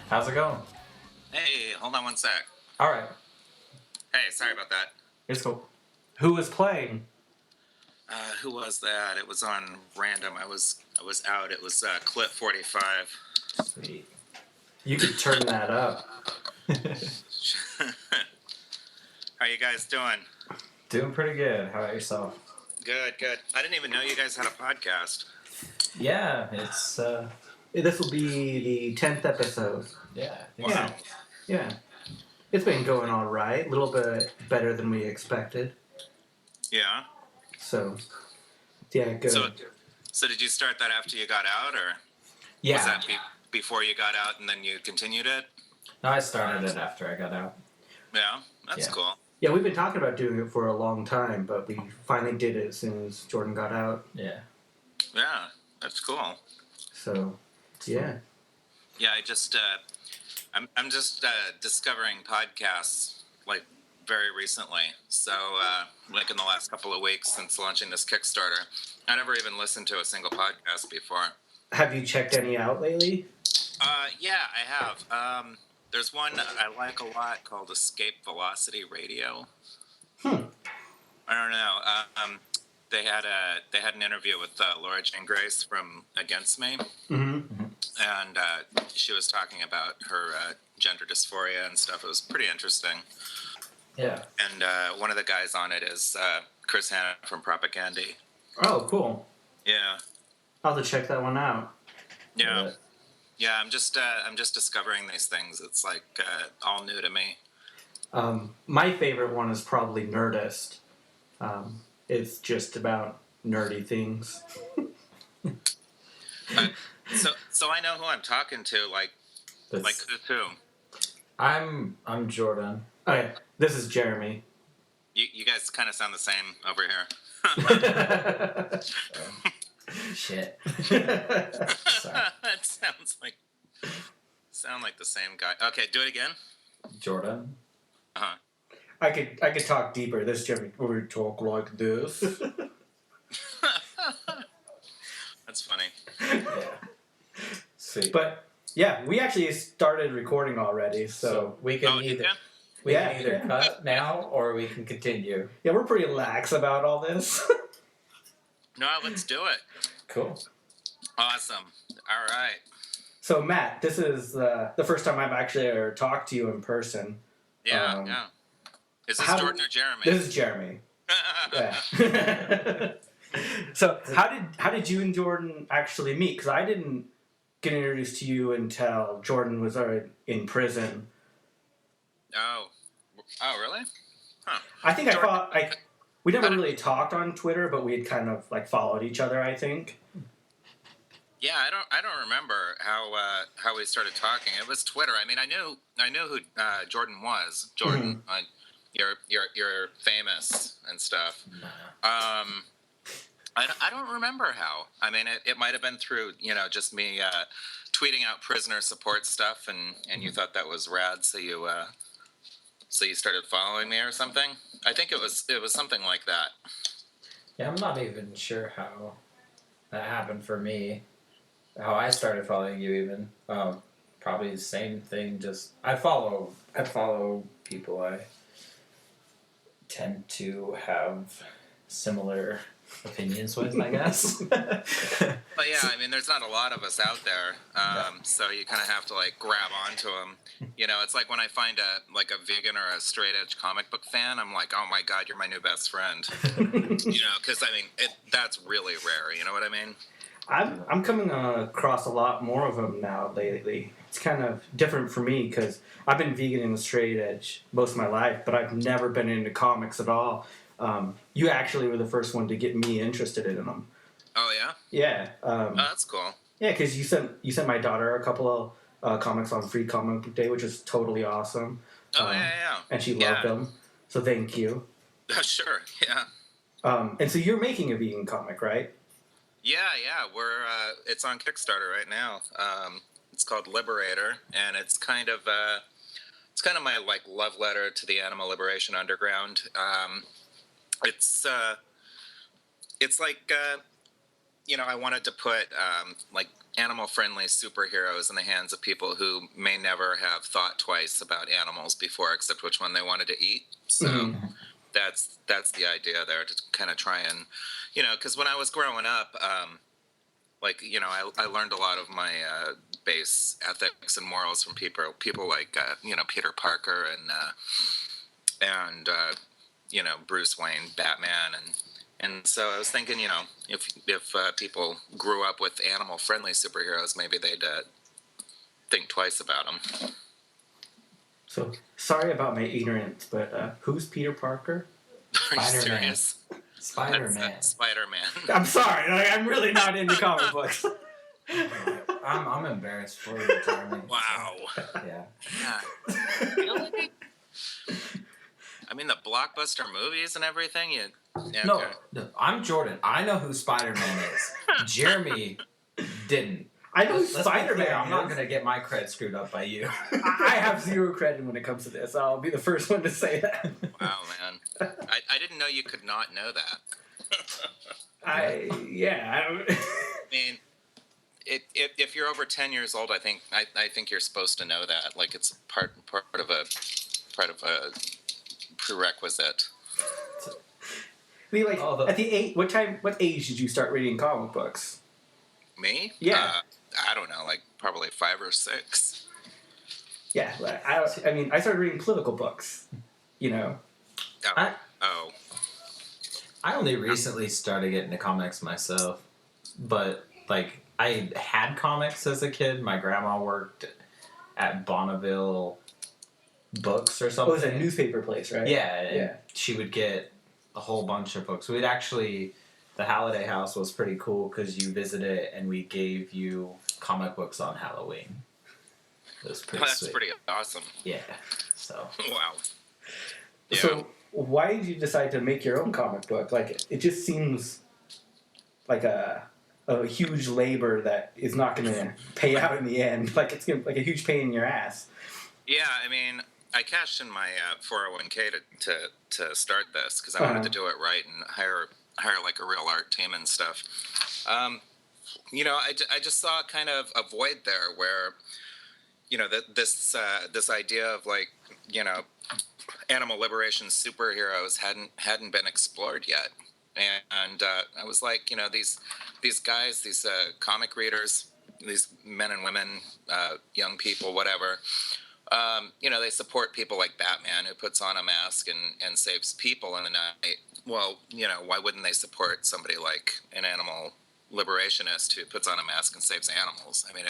How's it going? Hey, hold on one sec. All right. Hey, sorry about that. It's cool. Who was playing? Who was that? It was on random. I was out. It was Clip 45. Sweet. You could turn that up. How you guys doing? Doing pretty good. How about yourself? Good, good. I didn't even know you guys had a podcast. Yeah, it's This will be the 10th episode. yeah. I think Wow. so. Yeah. It's been going all right. A little bit better than we expected. Yeah. So, yeah, good. So did you start that after you got out, or yeah. was that before you got out and then you continued it? No, I started it after I got out. Yeah, that's Yeah. cool. Yeah, we've been talking about doing it for a long time, but we finally did it as soon as Jordan got out. Yeah. Yeah, that's cool. So, yeah. Yeah, I'm just discovering podcasts like very recently. So like in the last couple of weeks since launching this Kickstarter, I never even listened to a single podcast before. Have you checked any out lately? Yeah, I have. There's one I like a lot called Escape Velocity Radio. I don't know. They had an interview with Laura Jane Grace from Against Me. Mm-hmm. And she was talking about her gender dysphoria and stuff. It was pretty interesting. Yeah. And one of the guys on it is Chris Hanna from Propagandy. Oh, cool. Yeah, I'll have to check that one out. yeah, yeah. I'm just discovering these things. It's like all new to me. My favorite one is probably Nerdist. It's just about nerdy things. So I know who I'm talking to. Like who? I'm Jordan. Okay, this is Jeremy. You guys kind of sound the same over here. Shit. Sorry. That sound like the same guy. Okay, do it again. Jordan. Uh-huh. I could talk deeper. This is Jeremy. We talk like this. That's funny. Yeah. Sweet. But yeah, we actually started recording already, so we can you either can? we Yeah, can either yeah. cut now or we can continue. yeah, we're pretty lax about all this. No, let's do it. Cool. Awesome. All right. So Matt, this is the first time I've actually ever talked to you in person. Yeah, yeah. Is this how- Jordan or Jeremy? This is Jeremy. Yeah. So how did you and Jordan actually meet? Because I didn't get introduced to you until Jordan was already in prison. Oh, really? Huh. I think Jordan- I thought we never really talked on Twitter, but we had kind of like followed each other, I think. Yeah, I don't remember how we started talking. It was Twitter. I mean, I knew who Jordan was. Jordan, you're famous and stuff. I don't remember how. I mean, it might have been through just me tweeting out prisoner support stuff, and you thought that was rad, so you started following me or something. I think it was something like that. Yeah, I'm not even sure how that happened for me. How I started following you even. Probably the same thing, just I follow people I tend to have similar opinions with, I guess. But yeah, I mean, there's not a lot of us out there, so you kind of have to like grab onto them. It's like when I find a vegan or a straight edge comic book fan, I'm like, oh my god, you're my new best friend. Because I mean, that's really rare. You know what I mean? I'm coming across a lot more of them now lately. It's kind of different for me because I've been vegan and straight edge most of my life, but I've never been into comics at all. You actually were the first one to get me interested in them. Oh yeah. Yeah. Oh, that's cool. Yeah, because you sent my daughter a couple of comics on Free Comic Book Day, which was totally awesome. Oh yeah. And she loved them, so thank you. Sure. Yeah. And so you're making a vegan comic, right? Yeah. We're it's on Kickstarter right now. It's called Liberator, and it's kind of my like love letter to the animal liberation underground. It's like I wanted to put like animal-friendly superheroes in the hands of people who may never have thought twice about animals before, except which one they wanted to eat. So Mhm. that's the idea there, to kind of try and, because when I was growing up, I learned a lot of my base ethics and morals from people like Peter Parker and Bruce Wayne, Batman, and so I was thinking, if people grew up with animal friendly superheroes, maybe they'd think twice about them. So sorry about my ignorance, but who's Peter Parker? Are you Spider-Man. serious? Spider-Man. That's Spider-Man. I'm sorry, I'm really not into comic books. I'm embarrassed for you, Jeremy. Wow. Yeah. Yeah. Really? I mean, the blockbuster movies and everything. No, I'm Jordan. I know who Spider-Man is. Jeremy didn't. I know Let's be Spider-Man. clear, I'm not going to get my cred screwed up by you. I have zero credit when it comes to this. I'll be the first one to say that. Wow, man. I didn't know you could not know that. I don't. I mean, if you're over 10 years old, I think you're supposed to know that. Like, it's part of a prerequisite. I mean, like at the what age did you start reading comic books? Me? Yeah. I don't know, like probably 5 or 6. Yeah, I mean, I started reading political books. Oh. I only recently started getting into comics myself, but like I had comics as a kid. My grandma worked at Bonneville Books or something. Oh, it was a newspaper place, right? Yeah, and she would get a whole bunch of books. The Halliday House was pretty cool because you visited it and we gave you comic books on Halloween. It was pretty That's sweet. pretty awesome. Yeah, so. Wow. Yeah. So why did you decide to make your own comic book? Like, it just seems like a huge labor that is not going to pay out in the end. Like, it's gonna, like a huge pain in your ass. Yeah, I mean, I cashed in my 401k to start this because I wanted to do it right and hire like a real art team and stuff. I just saw kind of a void there where, this idea of like, animal liberation superheroes hadn't been explored yet, and I was like, these guys, these comic readers, these men and women, young people, whatever. They support people like Batman, who puts on a mask and saves people in the night. Well, why wouldn't they support somebody like an animal liberationist who puts on a mask and saves animals? I mean,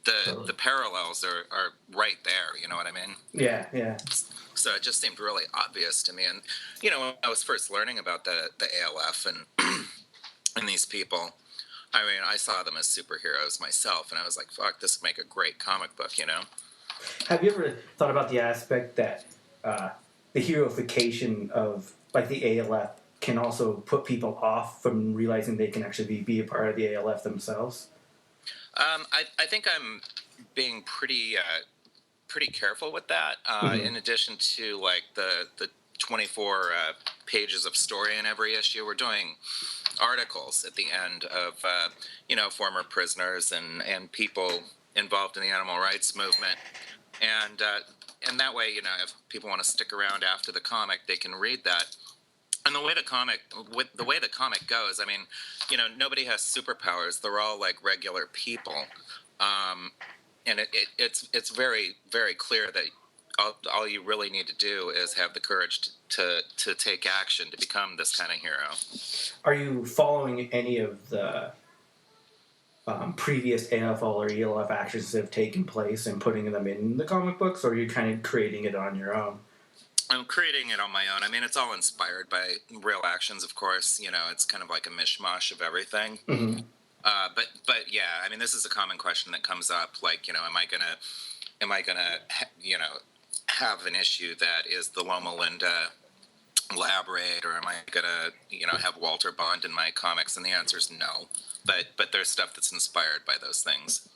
the parallels are right there. You know what I mean? Yeah. So it just seemed really obvious to me. And, when I was first learning about the ALF and and these people, I mean, I saw them as superheroes myself, and I was like, fuck, this would make a great comic book, Have you ever thought about the aspect that the heroification of like the ALF can also put people off from realizing they can actually be a part of the ALF themselves? I think I'm being pretty careful with that. In addition to like the 24 pages of story in every issue, we're doing articles at the end of former prisoners and people involved in the animal rights movement. And that way, if people want to stick around after the comic, they can read that. And the way the comic goes, I mean, nobody has superpowers. They're all like regular people, and it's very, very clear that all you really need to do is have the courage to take action to become this kind of hero. Are you following any of the previous AFL or ELF actions that have taken place and putting them in the comic books, or are you kind of creating it on your own? I'm creating it on my own. I mean, it's all inspired by real actions, of course. It's kind of like a mishmash of everything. Mm-hmm. But yeah, I mean, this is a common question that comes up. Like, am I gonna have an issue that is the Loma Linda lab raid, or am I gonna have Walter Bond in my comics? And the answer is no. But there's stuff that's inspired by those things.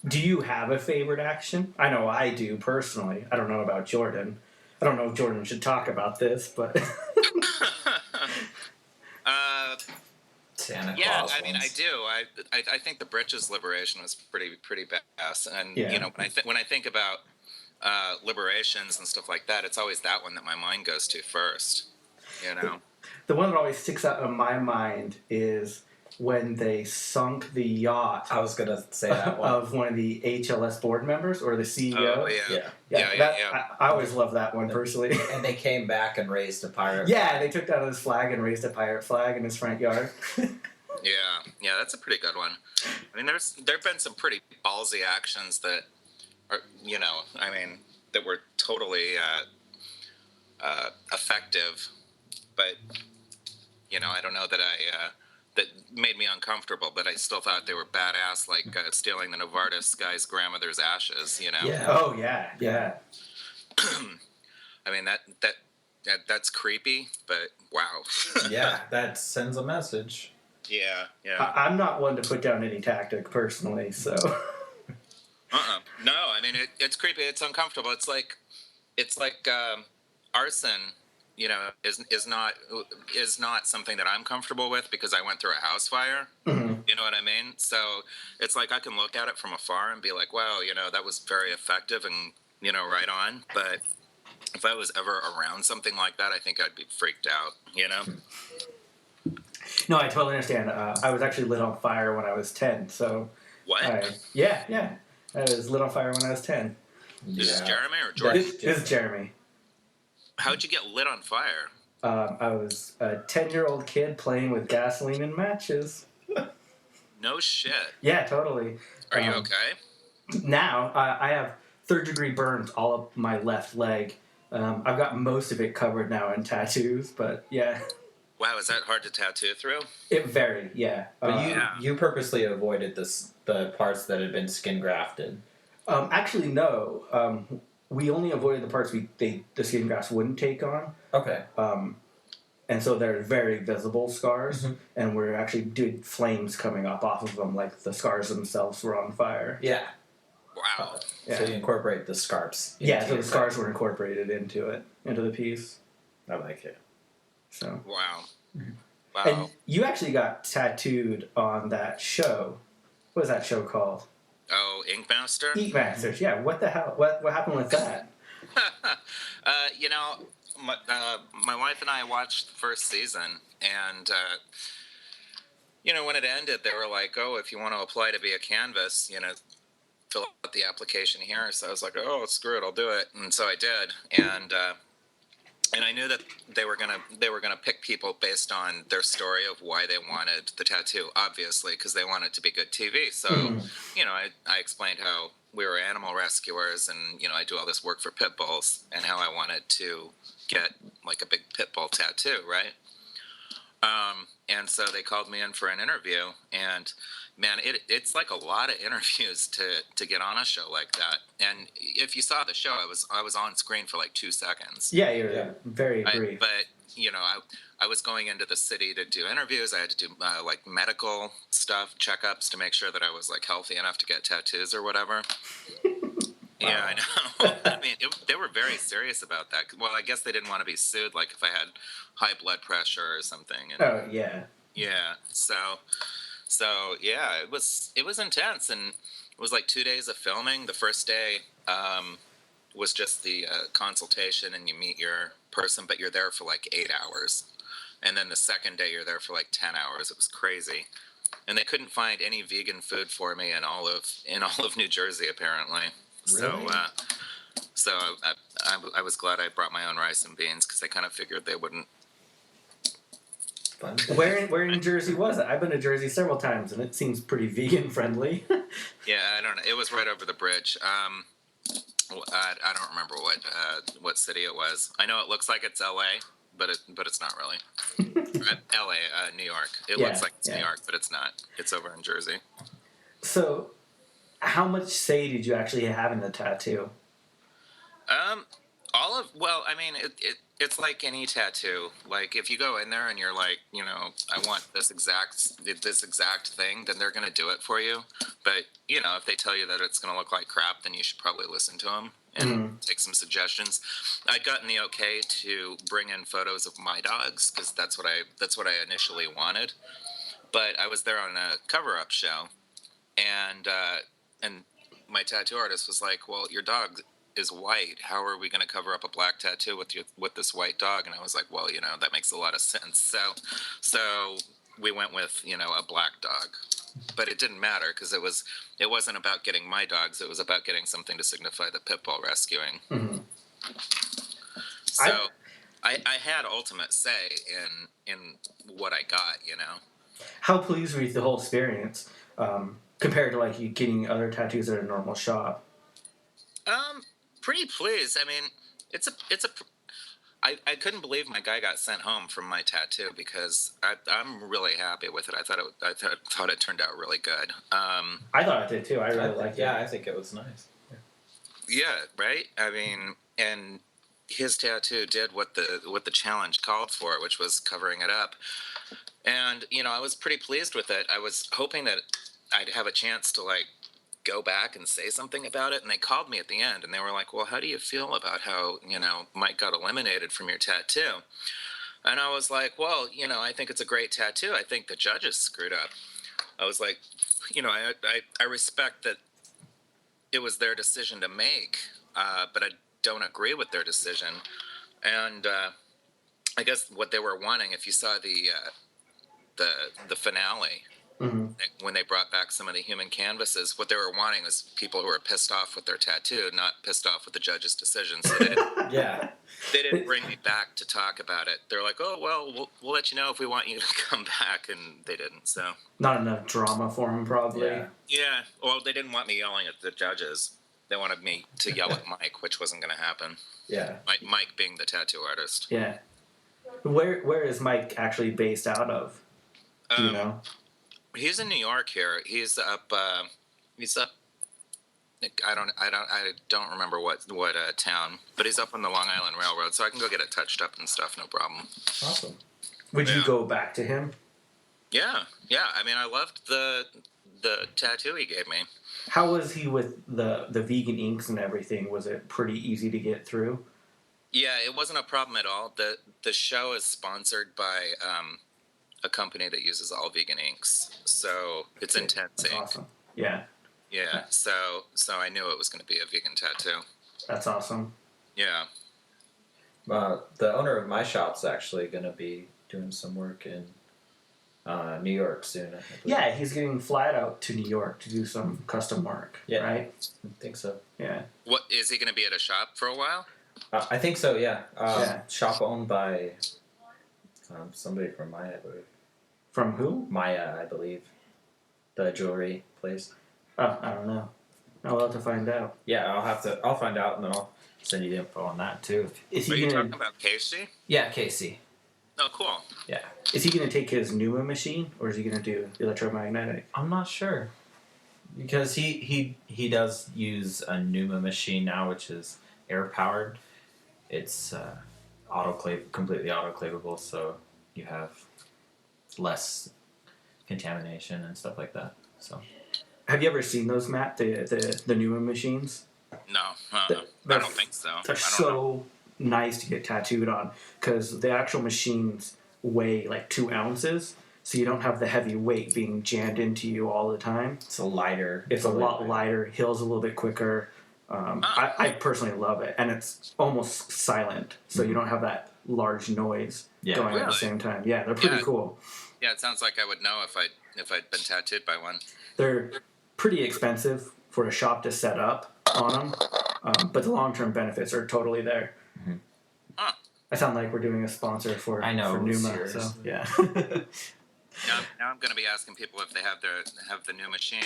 Do you have a favorite action? I know I do personally. I don't know about Jordan. I don't know if Jordan should talk about this, but Santa Yeah, Claus I mean, I ones. do. I think the Britches Liberation was pretty badass. And Yeah. when I think about liberations and stuff like that, it's always that one that my mind goes to first. You know. The one that always sticks out in my mind is when they sunk the yacht I was gonna say that one. of one of the HLS board members or the CEO. Oh yeah. Yeah. I always love that one personally. And they came back and raised a pirate. Yeah, they took down his flag and raised a pirate flag in his front yard. Yeah, that's a pretty good one. I mean, there've been some pretty ballsy actions that are, that were totally effective, but I don't know that that made me uncomfortable, but I still thought they were badass, like stealing the Novartis guy's grandmother's ashes. Yeah. Oh yeah. I mean that's creepy, but wow. Yeah, that sends a message. Yeah. I'm not one to put down any tactic personally, so. No, I mean it's creepy. It's uncomfortable. It's like arson. Is not something that I'm comfortable with because I went through a house fire. Mm-hmm. You know what I mean? So it's like I can look at it from afar and be like, wow, that was very effective and right on. But if I was ever around something like that, I think I'd be freaked out. No, I totally understand. I was actually lit on fire when I was 10, so. What? Yeah. I was lit on fire when I was 10. This is Jeremy or Jordan? This is Jeremy. How'd you get lit on fire? I was a 10-year-old kid playing with gasoline and matches. No shit. Yeah, totally. Are you okay? Now, I have third-degree burns all up my left leg. I've got most of it covered now in tattoos, but yeah. Wow, is that hard to tattoo through? It varied, yeah. But you purposely avoided the parts that had been skin grafted. Actually, no. We only avoided the parts the skin grafts wouldn't take on. Okay. And so they're very visible scars, Mm-hmm. and we're actually did flames coming up off of them, like the scars themselves were on fire. Yeah. Wow. Yeah. So you incorporate the scarps. Yeah, so the scars were incorporated into the piece. I like it. So. Wow. Wow. And you actually got tattooed on that show. What was that show called? Oh, Ink Master? Ink Masters. Yeah. What the hell? What happened with that? My wife and I watched the first season, and when it ended, they were like, "Oh, if you want to apply to be a canvas, fill out the application here." So I was like, "Oh, screw it, I'll do it," and so I did, and I knew that they were gonna pick people based on their story of why they wanted the tattoo, obviously, because they wanted to be good TV. So, I explained how we were animal rescuers, and I do all this work for pit bulls, and how I wanted to get like a big pit bull tattoo, right? And so they called me in for an interview, and man, it's like a lot of interviews to get on a show like that. And if you saw the show, I was on screen for like 2 seconds. Yeah, you're very brief. But I was going into the city to do interviews. I had to do like medical stuff, checkups to make sure that I was like healthy enough to get tattoos or whatever. Yeah, I know. I mean, they were very serious about that. Well, I guess they didn't want to be sued, like if I had high blood pressure or something. And, Oh yeah. Yeah. So yeah, it was intense, and it was like 2 days of filming. The first day was just the consultation, and you meet your person, but you're there for like 8 hours, and then the second day you're there for like 10 hours. It was crazy, and they couldn't find any vegan food for me in all of New Jersey apparently. Really? So I was glad I brought my own rice and beans because I kind of figured they wouldn't. Fun. Where in Jersey was it? I've been to Jersey several times, and it seems pretty vegan friendly. Yeah, I don't know. It was right over the bridge. I don't remember what city it was. I know it looks like it's L.A., but it's not really. L.A., New York. It looks like it's New York, but it's not. It's over in Jersey. So, how much say did you actually have in the tattoo? It's like any tattoo. Like if you go in there and you're like, I want this exact thing, then they're gonna do it for you. But if they tell you that it's gonna look like crap, then you should probably listen to them and take some suggestions. I'd gotten the okay to bring in photos of my dogs because that's what I initially wanted. but I was there on a cover-up show, and my tattoo artist was like, "Well, your dog is white. How are we going to cover up a black tattoo with this white dog?" And I was like, "Well, that makes a lot of sense." So we went with a black dog, but it didn't matter because it wasn't about getting my dogs. It was about getting something to signify the pit bull rescuing. Mm-hmm. So I had ultimate say in what I got. How pleased were you with the whole experience compared to like you getting other tattoos at a normal shop? Pretty pleased. I mean, I couldn't believe my guy got sent home from my tattoo because I'm really happy with it. I thought it turned out really good. I thought it did too. I really liked it. Yeah, I think it was nice. Yeah, right. I mean, and his tattoo did what the challenge called for, which was covering it up. And I was pretty pleased with it. I was hoping that I'd have a chance to like go back and say something about it, and they called me at the end and they were like, "Well, how do you feel about how Mike got eliminated from your tattoo?" And I was like, "Well, I think it's a great tattoo. I think the judges screwed up." I was like, I respect that it was their decision to make, but I don't agree with their decision. And I guess what they were wanting, if you saw the finale, Mm-hmm. when they brought back some of the human canvases, what they were wanting was people who were pissed off with their tattoo, not pissed off with the judge's decision. So they didn't bring me back to talk about it. They're like, "Oh, well, we'll let you know if we want you to come back," and they didn't. So not enough drama for him, probably. Yeah. Well, they didn't want me yelling at the judges. They wanted me to yell at Mike, which wasn't going to happen. Yeah. Mike being the tattoo artist. Yeah. Where is Mike actually based out of? Do you know? He's in New York here. He's up. I don't remember what town, but he's up on the Long Island Railroad, so I can go get it touched up and stuff, no problem. Awesome. Would you go back to him? Yeah. I mean, I loved the tattoo he gave me. How was he with the vegan inks and everything? Was it pretty easy to get through? Yeah, it wasn't a problem at all. The show is sponsored by a company that uses all vegan inks, so it's Intense That's Ink. awesome. Yeah. Yeah, so I knew it was going to be a vegan tattoo. That's awesome. Yeah. The owner of my shop's actually going to be doing some work in New York soon. I believe. Yeah, he's getting flight out to New York to do some custom work. Yeah. Right? I think so. Yeah. What is he going to be at a shop for a while? I think so, yeah. Yeah. Shop owned by somebody from Maya, I believe. From who? Maya, I believe. The jewelry place. Oh, I don't know. I'll have to find out. Yeah, I'll find out and then I'll send you the info on that too. Is Are he you gonna? talking about Casey? Yeah, Casey. Oh, cool. Yeah. Is he gonna take his Numa machine, or is he gonna do electromagnetic? I'm not sure. Because he does use a Numa machine now, which is air powered. It's completely autoclavable, so you have less contamination and stuff like that. So, have you ever seen those, Matt? The Numa machines? No, I don't think so. They're so nice to get tattooed on because the actual machines weigh like 2 ounces, so you don't have the heavy weight being jammed into you all the time. it's a lighter. It's a lot lighter, heals a little bit quicker. I personally love it, and it's almost silent, so you don't have that large noise going at the same time. Yeah, they're pretty cool. Yeah, it sounds like I would know if I'd been tattooed by one. They're pretty expensive for a shop to set up on them, but the long-term benefits are totally there. Mm-hmm. Huh. I sound like we're doing a sponsor for Numa, seriously. so yeah. Now I'm going to be asking people if they have the new machine.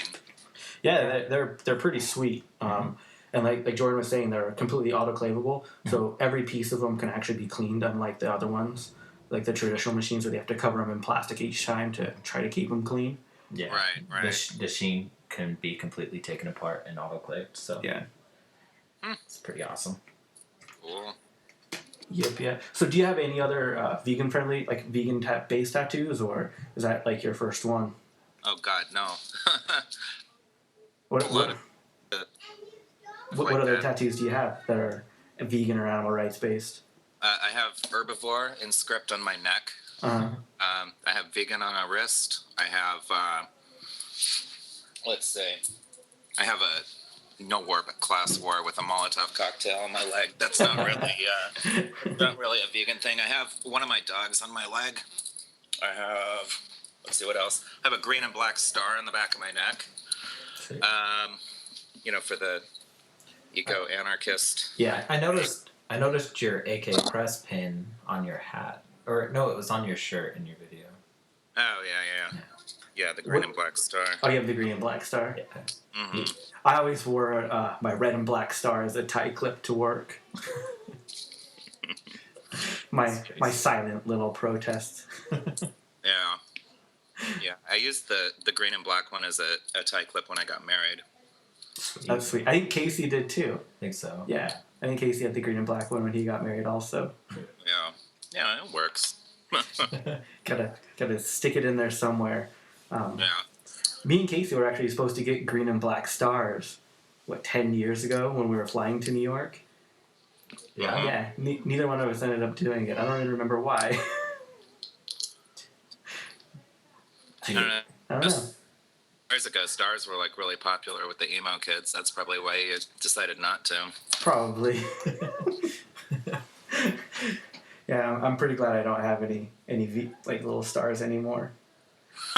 Yeah, they're pretty sweet. And like Jordan was saying, they're completely autoclavable, so every piece of them can actually be cleaned, unlike the other ones, like the traditional machines where they have to cover them in plastic each time to try to keep them clean. Yeah. Right. The sheen can be completely taken apart and autoclaved, so Yeah. it's pretty awesome. Cool. Yep, yeah. So do you have any other vegan-friendly, like vegan-based tattoos, or is that like your first one? Oh God, no. What other tattoos do you have that are vegan or animal rights based? I have herbivore inscript on my neck. Uh-huh. I have vegan on a wrist. I have, let's see, I have a no war but class war with a Molotov cocktail on my leg. That's not really a vegan thing. I have one of my dogs on my leg. I have, let's see what else. I have a green and black star on the back of my neck. For the eco-anarchist. Yeah, I noticed your AK press pin on your hat. Or no, it was on your shirt in your video. Oh, yeah. Yeah, the green and black star. Oh, you have the green and black star? Yeah. Mm-hmm. I always wore my red and black star as a tie clip to work. my silent little protest. Yeah. Yeah, I used the green and black one as a tie clip when I got married. That's sweet. I think Casey did too. I think so. Yeah, I think Casey had the green and black one when he got married also. Yeah, it works. gotta stick it in there somewhere. Yeah. Me and Casey were actually supposed to get green and black stars, 10 years ago when we were flying to New York? Yeah. Yeah, neither one of us ended up doing it. I don't even remember why. I don't know. Years ago, stars were really popular with the emo kids. That's probably why you decided not to. Probably. Yeah, I'm pretty glad I don't have any little stars anymore.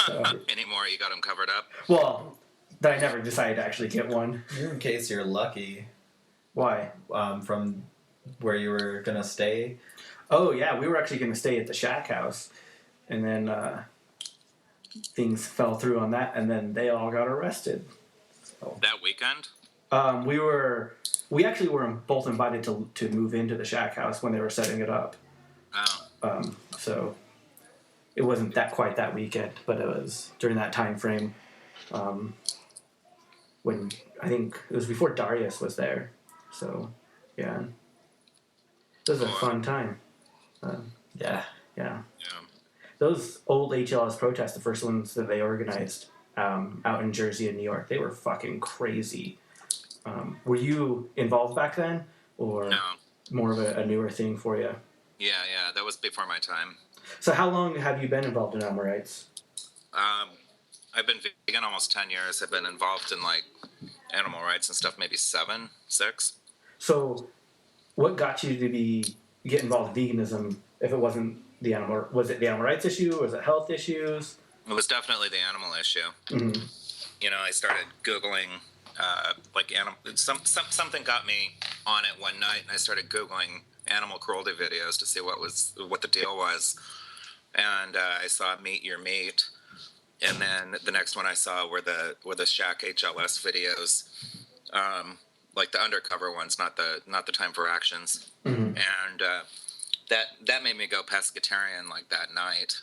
So, Anymore, you got them covered up. well, that I never decided to actually get one. In case you're lucky, Why? from where you were gonna stay. Oh yeah, we were actually going to stay at the Shack House, and then things fell through on that, and then they all got arrested. So, That weekend? we actually were both invited to move into the Shack House when they were setting it up. Oh. So it wasn't quite that weekend, but it was during that time frame when I think it was before Darius was there. So yeah, it was a fun time. Yeah. Yeah. Yeah. Those old HLS protests, the first ones that they organized out in Jersey and New York, they were fucking crazy. Were you involved back then, or No. more of a newer thing for you? Yeah, that was before my time. So how long have you been involved in animal rights? I've been vegan almost 10 years. I've been involved in animal rights and stuff maybe 7, 6. So what got you to get involved in veganism if it wasn't was it the animal rights issue, or was it health issues? It was definitely the animal issue. Mm-hmm. I started Googling something got me on it one night, and I started Googling animal cruelty videos to see what the deal was. And I saw Meet Your Meat, and then the next one I saw were the Shack HLS videos, the undercover ones, not the Time for Actions. Mm-hmm. And that made me go pescatarian that night.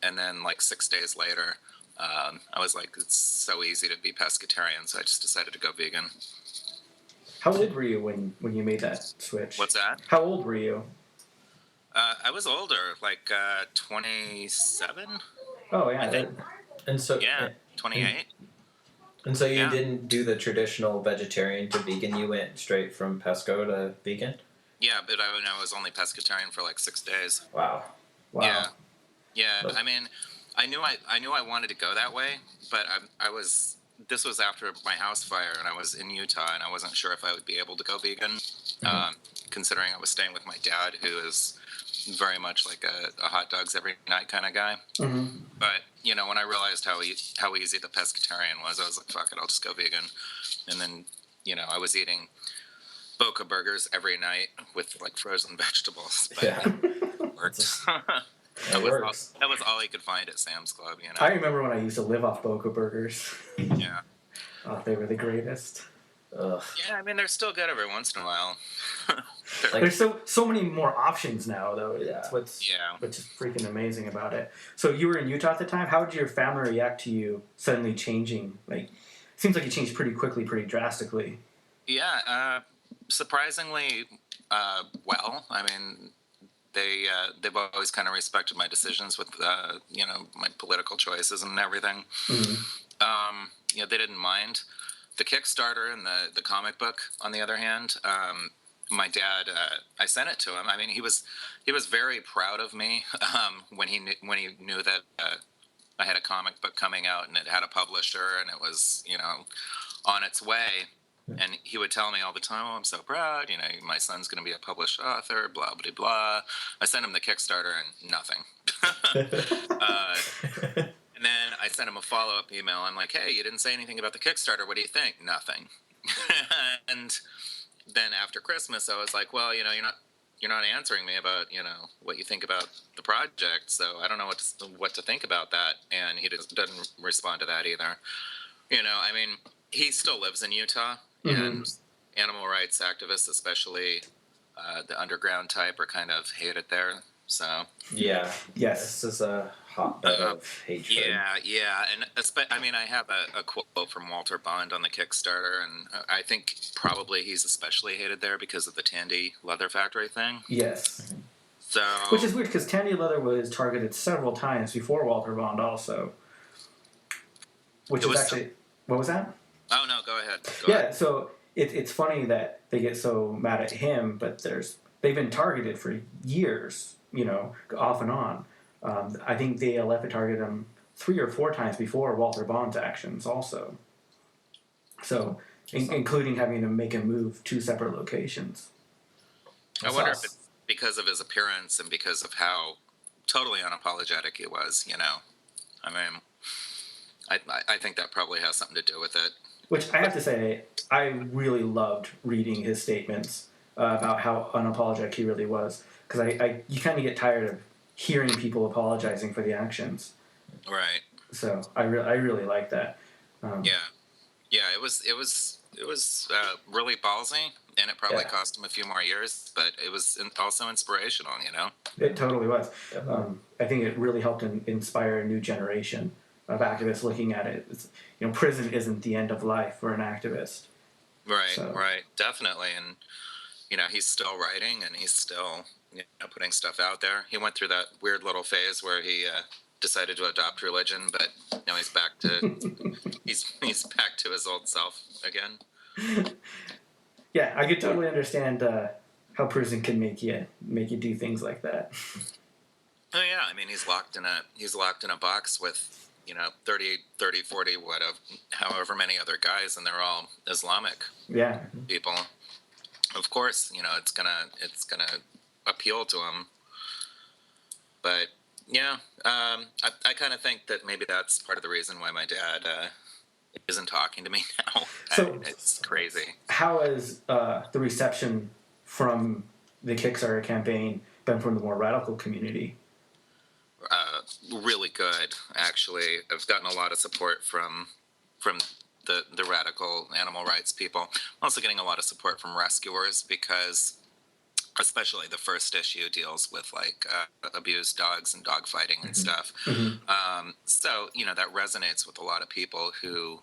And then 6 days later, I was like, it's so easy to be pescatarian, so I just decided to go vegan. How old were you when you made that switch? What's that? How old were you? I was older, 27. Oh yeah. I think. And so 28. And so you didn't do the traditional vegetarian to vegan. You went straight from pesco to vegan. Yeah, but I was only pescatarian for 6 days. Wow. Yeah. I mean, I knew I wanted to go that way, but this was after my house fire, and I was in Utah, and I wasn't sure if I would be able to go vegan, considering I was staying with my dad, who is very much a hot dogs every night kind of guy. Mm-hmm. But when I realized how easy the pescatarian was, I was like, fuck it, I'll just go vegan. And then I was eating Boca burgers every night with frozen vegetables. But it worked. That was all he could find at Sam's Club, I remember when I used to live off Boca burgers. Yeah. Oh, they were the greatest. Ugh. Yeah, I mean, they're still good every once in a while. There's so many more options now, though. Yeah. Which is freaking amazing about it. So you were in Utah at the time. How did your family react to you suddenly changing? It seems like you changed pretty quickly, pretty drastically. Yeah, surprisingly well. I mean, they've always kind of respected my decisions with my political choices and everything. Mm-hmm. They didn't mind. The Kickstarter and the comic book, on the other hand, my dad, I sent it to him. I mean, he was very proud of me when he knew that I had a comic book coming out and it had a publisher and it was, on its way. And he would tell me all the time, "Oh, I'm so proud. My son's going to be a published author. Blah blah blah." I sent him the Kickstarter and nothing. And then I sent him a follow-up email. I'm like, "Hey, you didn't say anything about the Kickstarter. What do you think?" Nothing. And then after Christmas, I was like, "Well, you're not answering me about what you think about the project, so I don't know what to think about that." And he just doesn't respond to that either. I mean, he still lives in Utah, and animal rights activists, especially the underground type, are kind of hated there. So Yeah. Yes. This is a hotbed of hatred. yeah, and I mean, I have a quote from Walter Bond on the Kickstarter, and I think probably he's especially hated there because of the Tandy leather factory thing. Yes. So, Which is weird because Tandy Leather was targeted several times before Walter Bond also. Which is actually... What was that? Oh, no, go ahead. Go ahead. So it's funny that they get so mad at him, but they've been targeted for years, off and on. I think the ALF had targeted him 3 or 4 times before Walter Bond's actions also. So, including having to make him move 2 separate locations. I wonder if it's because of his appearance and because of how totally unapologetic he was, I mean, I think that probably has something to do with it. Which I have to say, I really loved reading his statements about how unapologetic he really was. Because you kind of get tired of hearing people apologizing for the actions. Right. So I really like that. Yeah. It was really ballsy, and it probably cost him a few more years, but it was also inspirational. It totally was. I think it really helped inspire a new generation of activists looking at it. Prison isn't the end of life for an activist. Right. Right. Definitely, and he's still writing and he's still putting stuff out there. He went through that weird little phase where he decided to adopt religion, but now he's back to he's back to his old self again. Yeah, I could totally understand how prison can make you do things like that. Oh yeah, I mean he's locked in a box with 30, 40 however many other guys, and they're all Islamic people. Of course, it's gonna appeal to him. But yeah, I kind of think that maybe that's part of the reason why my dad isn't talking to me now. So it's crazy. How has the reception from the Kickstarter campaign been from the more radical community? Really good, actually. I've gotten a lot of support from the radical animal rights people. I'm also getting a lot of support from rescuers because, especially the first issue deals with abused dogs and dog fighting and stuff. So that resonates with a lot of people who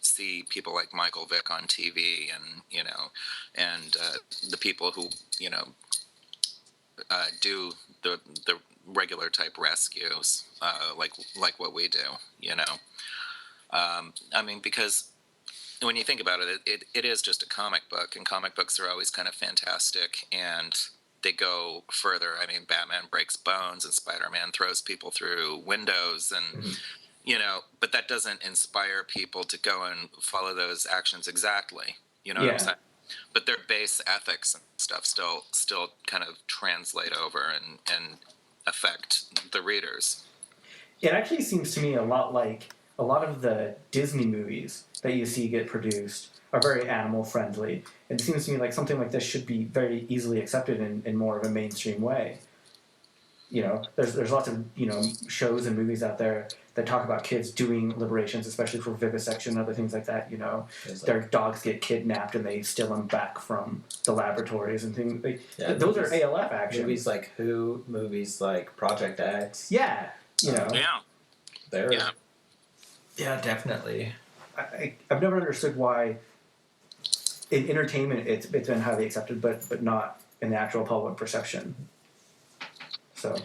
see people like Michael Vick on TV, and the people who do the regular type rescues, like what we do. I mean, because when you think about it, it is just a comic book, and comic books are always kind of fantastic, and they go further. I mean, Batman breaks bones, and Spider-Man throws people through windows, and but that doesn't inspire people to go and follow those actions exactly. What I'm saying? But their base ethics and stuff still kind of translate over and affect the readers. It actually seems to me a lot like a lot of the Disney movies that you see get produced are very animal friendly. It seems to me like something like this should be very easily accepted in more of a mainstream way. There's lots of shows and movies out there that talk about kids doing liberations, especially for vivisection and other things like that. Their dogs get kidnapped and they steal them back from the laboratories and things. Those are ALF actions. Movies like Who, movies like Project X. Yeah, Yeah, definitely. I've never understood why in entertainment it's been highly accepted, but not in the actual public perception. So.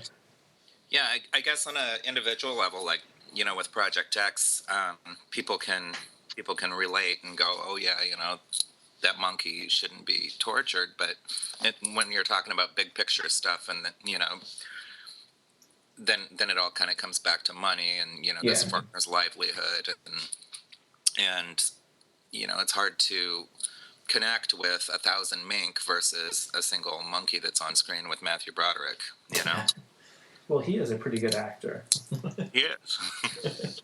Yeah, I guess on an individual level, with Project X, people can relate and go, oh yeah, that monkey shouldn't be tortured. But when you're talking about big picture stuff, and then it all kind of comes back to money and this farmer's livelihood, and it's hard to connect with 1,000 mink versus a single monkey that's on screen with Matthew Broderick. Well, he is a pretty good actor. He is.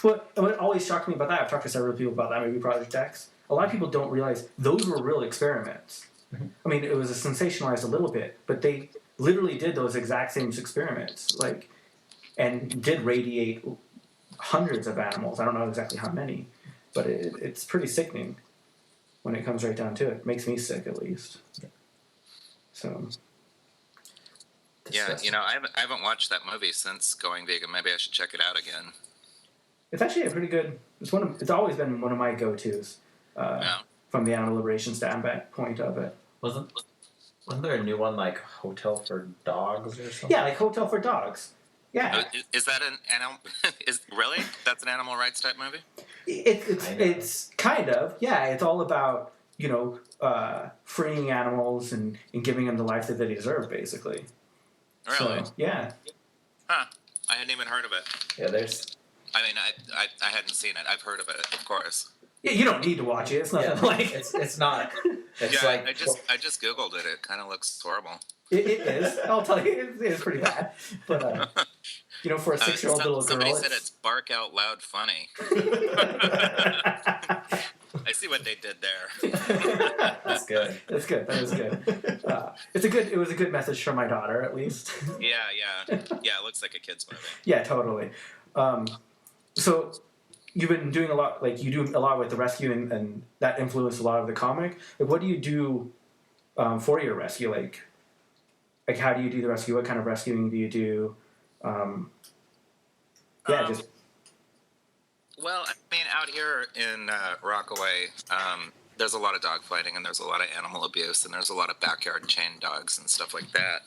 What always shocked me about that, I've talked to several people about that movie, Project X. A lot of people don't realize those were real experiments. I mean, it was sensationalized a little bit, but they literally did those exact same experiments, and did radiate hundreds of animals. I don't know exactly how many, but it's pretty sickening when it comes right down to it. It makes me sick, at least. So. Yeah, I haven't watched that movie since going vegan. Maybe I should check it out again. It's actually a pretty good. It's always been one of my go-tos from the animal liberation standpoint of it. Wasn't there a new one like Hotel for Dogs or something? Yeah, like Hotel for Dogs. Yeah. Is that an animal? Really? That's an animal rights type movie? It's kind of, yeah. It's all about freeing animals and giving them the life that they deserve, basically. Really? So, yeah. Huh. I hadn't even heard of it. Yeah, there's. I mean, I hadn't seen it. I've heard of it, of course. Yeah, you don't need to watch it. It's nothing like. It's not. It's like I just googled it. It kind of looks horrible. It is. I'll tell you, it is pretty bad. But for a 6-year-old little girl, somebody said it's bark out loud funny. I see what they did there. That's good. That's good. That is good. It was a good message for my daughter, at least. Yeah. It looks like a kid's movie. Yeah, totally. So you've been doing a lot, you do a lot with the rescue, and that influenced a lot of the comic. What do you do for your rescue? Like how do you do the rescue? What kind of rescuing do you do? Just. Well, I mean, out here in Rockaway, there's a lot of dog fighting, and there's a lot of animal abuse, and there's a lot of backyard chained dogs and stuff like that.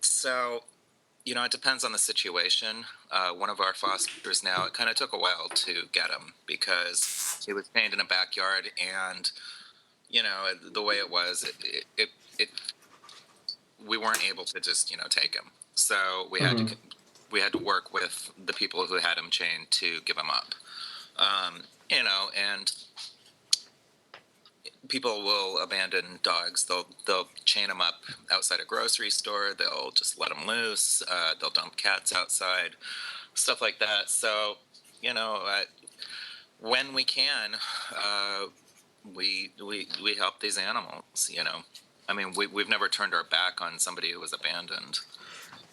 So, it depends on the situation. One of our fosters now, it kind of took a while to get him because he was chained in a backyard, and the way it was, we weren't able to just take him. So we had to work with the people who had him chained to give him up. And people will abandon dogs. They'll chain them up outside a grocery store. They'll just let them loose. They'll dump cats outside, stuff like that. So, when we can, we help these animals. I mean, we've never turned our back on somebody who was abandoned.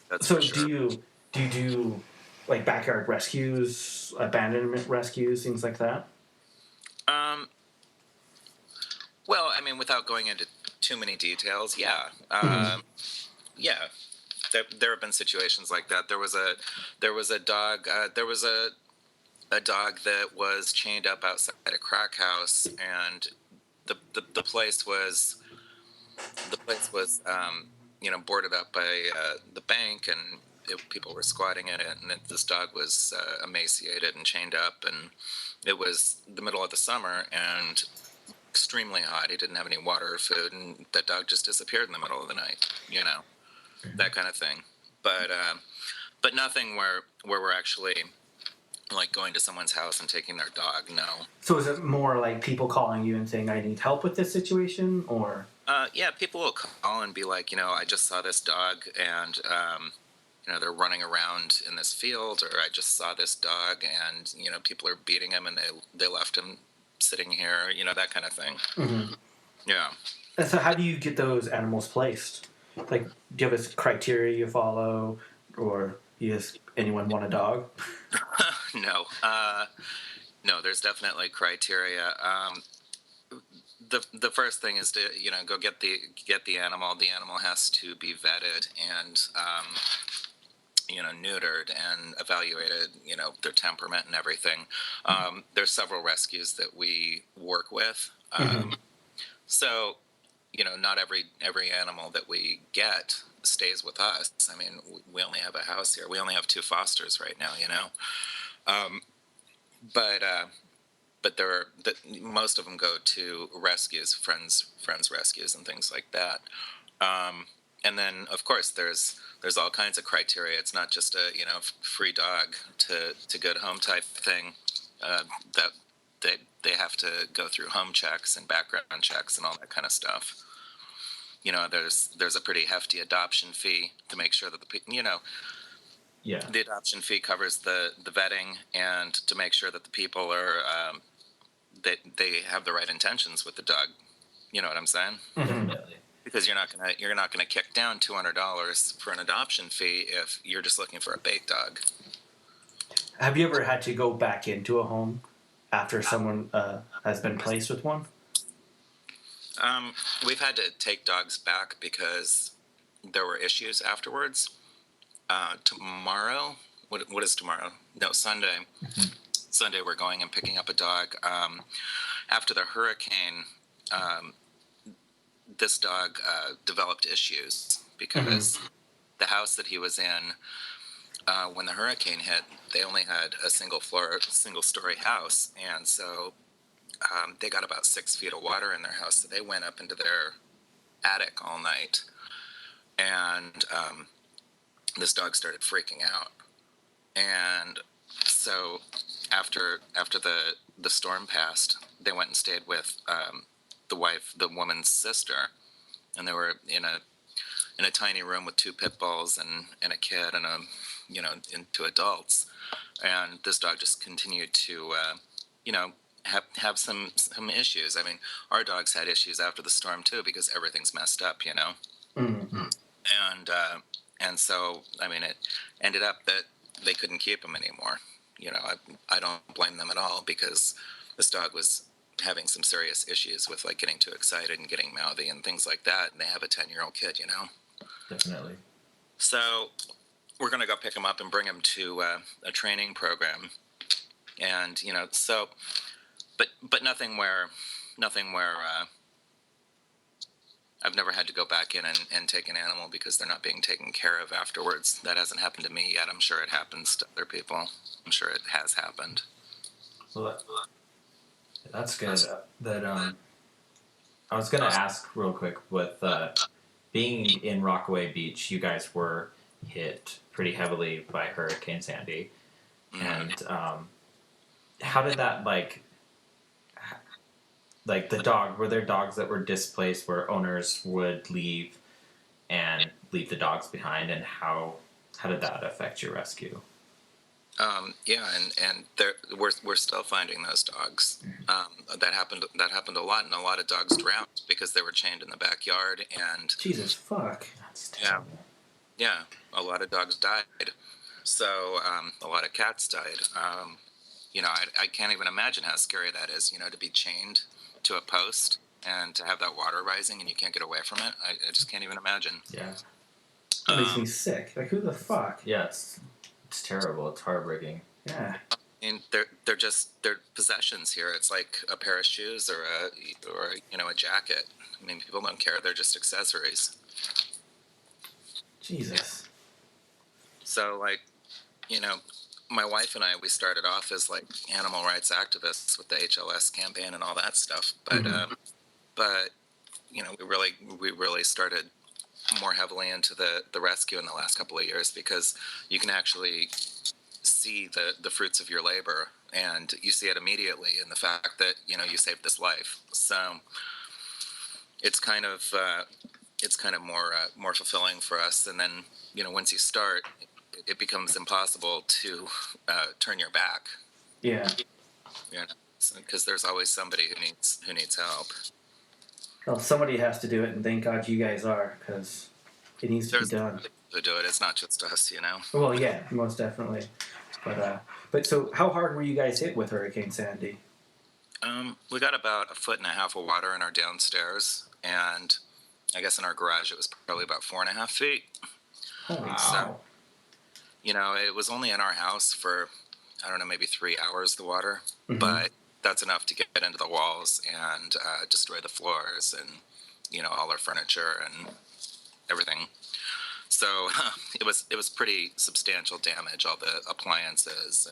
That's so for sure. do you do backyard rescues, abandonment rescues, things like that? Well, I mean, without going into too many details, yeah. Yeah. There have been situations like that. There was a dog. There was a dog that was chained up outside a crack house, and the place was boarded up by the bank, and people were squatting in it, and this dog was emaciated and chained up, and it was the middle of the summer and extremely hot. He didn't have any water or food, and that dog just disappeared in the middle of the night. That kind of thing. But nothing where we're actually going to someone's house and taking their dog. No. So is it more like people calling you and saying, "I need help with this situation," or? Yeah, people will call and be like, I just saw this dog, and they're running around in this field, or I just saw this dog, and people are beating him, and they left him sitting here, that kind of thing. Mm-hmm. Yeah. And so how do you get those animals placed? Do you have a criteria you follow, or does anyone want a dog? No. No, there's definitely criteria. The first thing is to go get the animal. The animal has to be vetted and neutered and evaluated. Their temperament and everything. There's several rescues that we work with. So not every animal that we get stays with us. I mean, we only have a house here. We only have 2 fosters right now. But but most of them go to rescues, friends rescues, and things like that. And then, of course, there's all kinds of criteria. It's not just a free dog to good home type thing. That they have to go through home checks and background checks and all that kind of stuff. There's a pretty hefty adoption fee to make sure that the adoption fee covers the vetting, and to make sure that the people are that they have the right intentions with the dog. You know what I'm saying? Definitely. Because you're not gonna kick down $200 for an adoption fee if you're just looking for a bait dog. Have you ever had to go back into a home after someone has been placed with one? We've had to take dogs back because there were issues afterwards. Tomorrow, what is tomorrow? No, Sunday. Mm-hmm. Sunday we're going and picking up a dog. After the hurricane, this dog developed issues because the house that he was in, when the hurricane hit, they only had a single story house, and so they got about 6 feet of water in their house. So they went up into their attic all night, and this dog started freaking out. And so after the storm passed, they went and stayed with the woman's sister, and they were in a tiny room with 2 pit bulls and a kid and and 2 adults. And this dog just continued to have some issues. I mean, our dogs had issues after the storm too, because everything's messed up, Mm-hmm. And so, I mean, it ended up that they couldn't keep him anymore. I don't blame them at all, because this dog was having some serious issues with like getting too excited and getting mouthy and things like that. And they have a 10-year-old kid, Definitely. So we're going to go pick him up and bring him to a training program. And, so, but nothing where I've never had to go back in and take an animal because they're not being taken care of afterwards. That hasn't happened to me yet. I'm sure it happens to other people. I'm sure it has happened. Well, that's good. I was gonna ask real quick, with being in Rockaway Beach, you guys were hit pretty heavily by Hurricane Sandy, and how did that were there dogs that were displaced where owners would leave the dogs behind, and how did that affect your rescue? Yeah, and we're still finding those dogs. That happened a lot, and a lot of dogs drowned because they were chained in the backyard. And Jesus fuck. That's terrible. yeah, a lot of dogs died. So a lot of cats died. I can't even imagine how scary that is. To be chained to a post and to have that water rising and you can't get away from it. I just can't even imagine. Yeah. That makes me sick. Like, who the fuck? Yeah, it's terrible. It's heartbreaking. Yeah. And they're possessions here. It's like a pair of shoes or a jacket. I mean, people don't care. They're just accessories. Jesus. So, my wife and I, we started off as like animal rights activists with the HLS campaign and all that stuff. But we really started more heavily into the rescue in the last couple of years, because you can actually see the fruits of your labor, and you see it immediately in the fact that you saved this life. So it's kind of more fulfilling for us. And then once you start, it becomes impossible to turn your back. Yeah. Because there's always somebody who needs help. Well, somebody has to do it, and thank God you guys are, because it needs to be done. To do it, it's not just us, Well, yeah, most definitely. But so, how hard were you guys hit with Hurricane Sandy? We got about 1.5 feet of water in our downstairs, and I guess in our garage it was probably about 4.5 feet. Holy Wow. cow. It was only in our house for, I don't know, maybe 3 hours, the water. Mm-hmm. But that's enough to get into the walls and destroy the floors and, all our furniture and everything. So it was pretty substantial damage, all the appliances.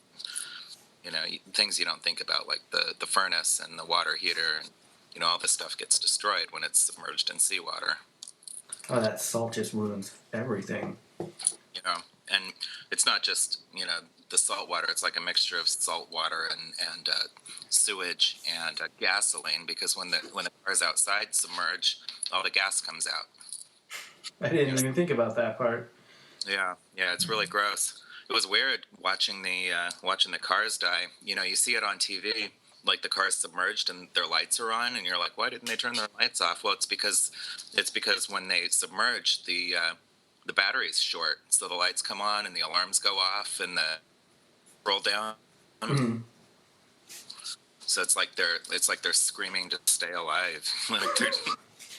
things you don't think about, like the furnace and the water heater, and all this stuff gets destroyed when it's submerged in seawater. Oh, that salt just ruins everything. And it's not just the salt water. It's like a mixture of salt water and sewage and gasoline, because when the cars outside submerge, all the gas comes out. I didn't even think about that part. Yeah, it's really gross. It was weird watching the cars die. You see it on TV, like the cars submerged and their lights are on, and you're like, why didn't they turn their lights off? Well, it's because when they submerge, the battery's short, so the lights come on and the alarms go off and the roll down. Mm-hmm. So it's like they're screaming to stay alive.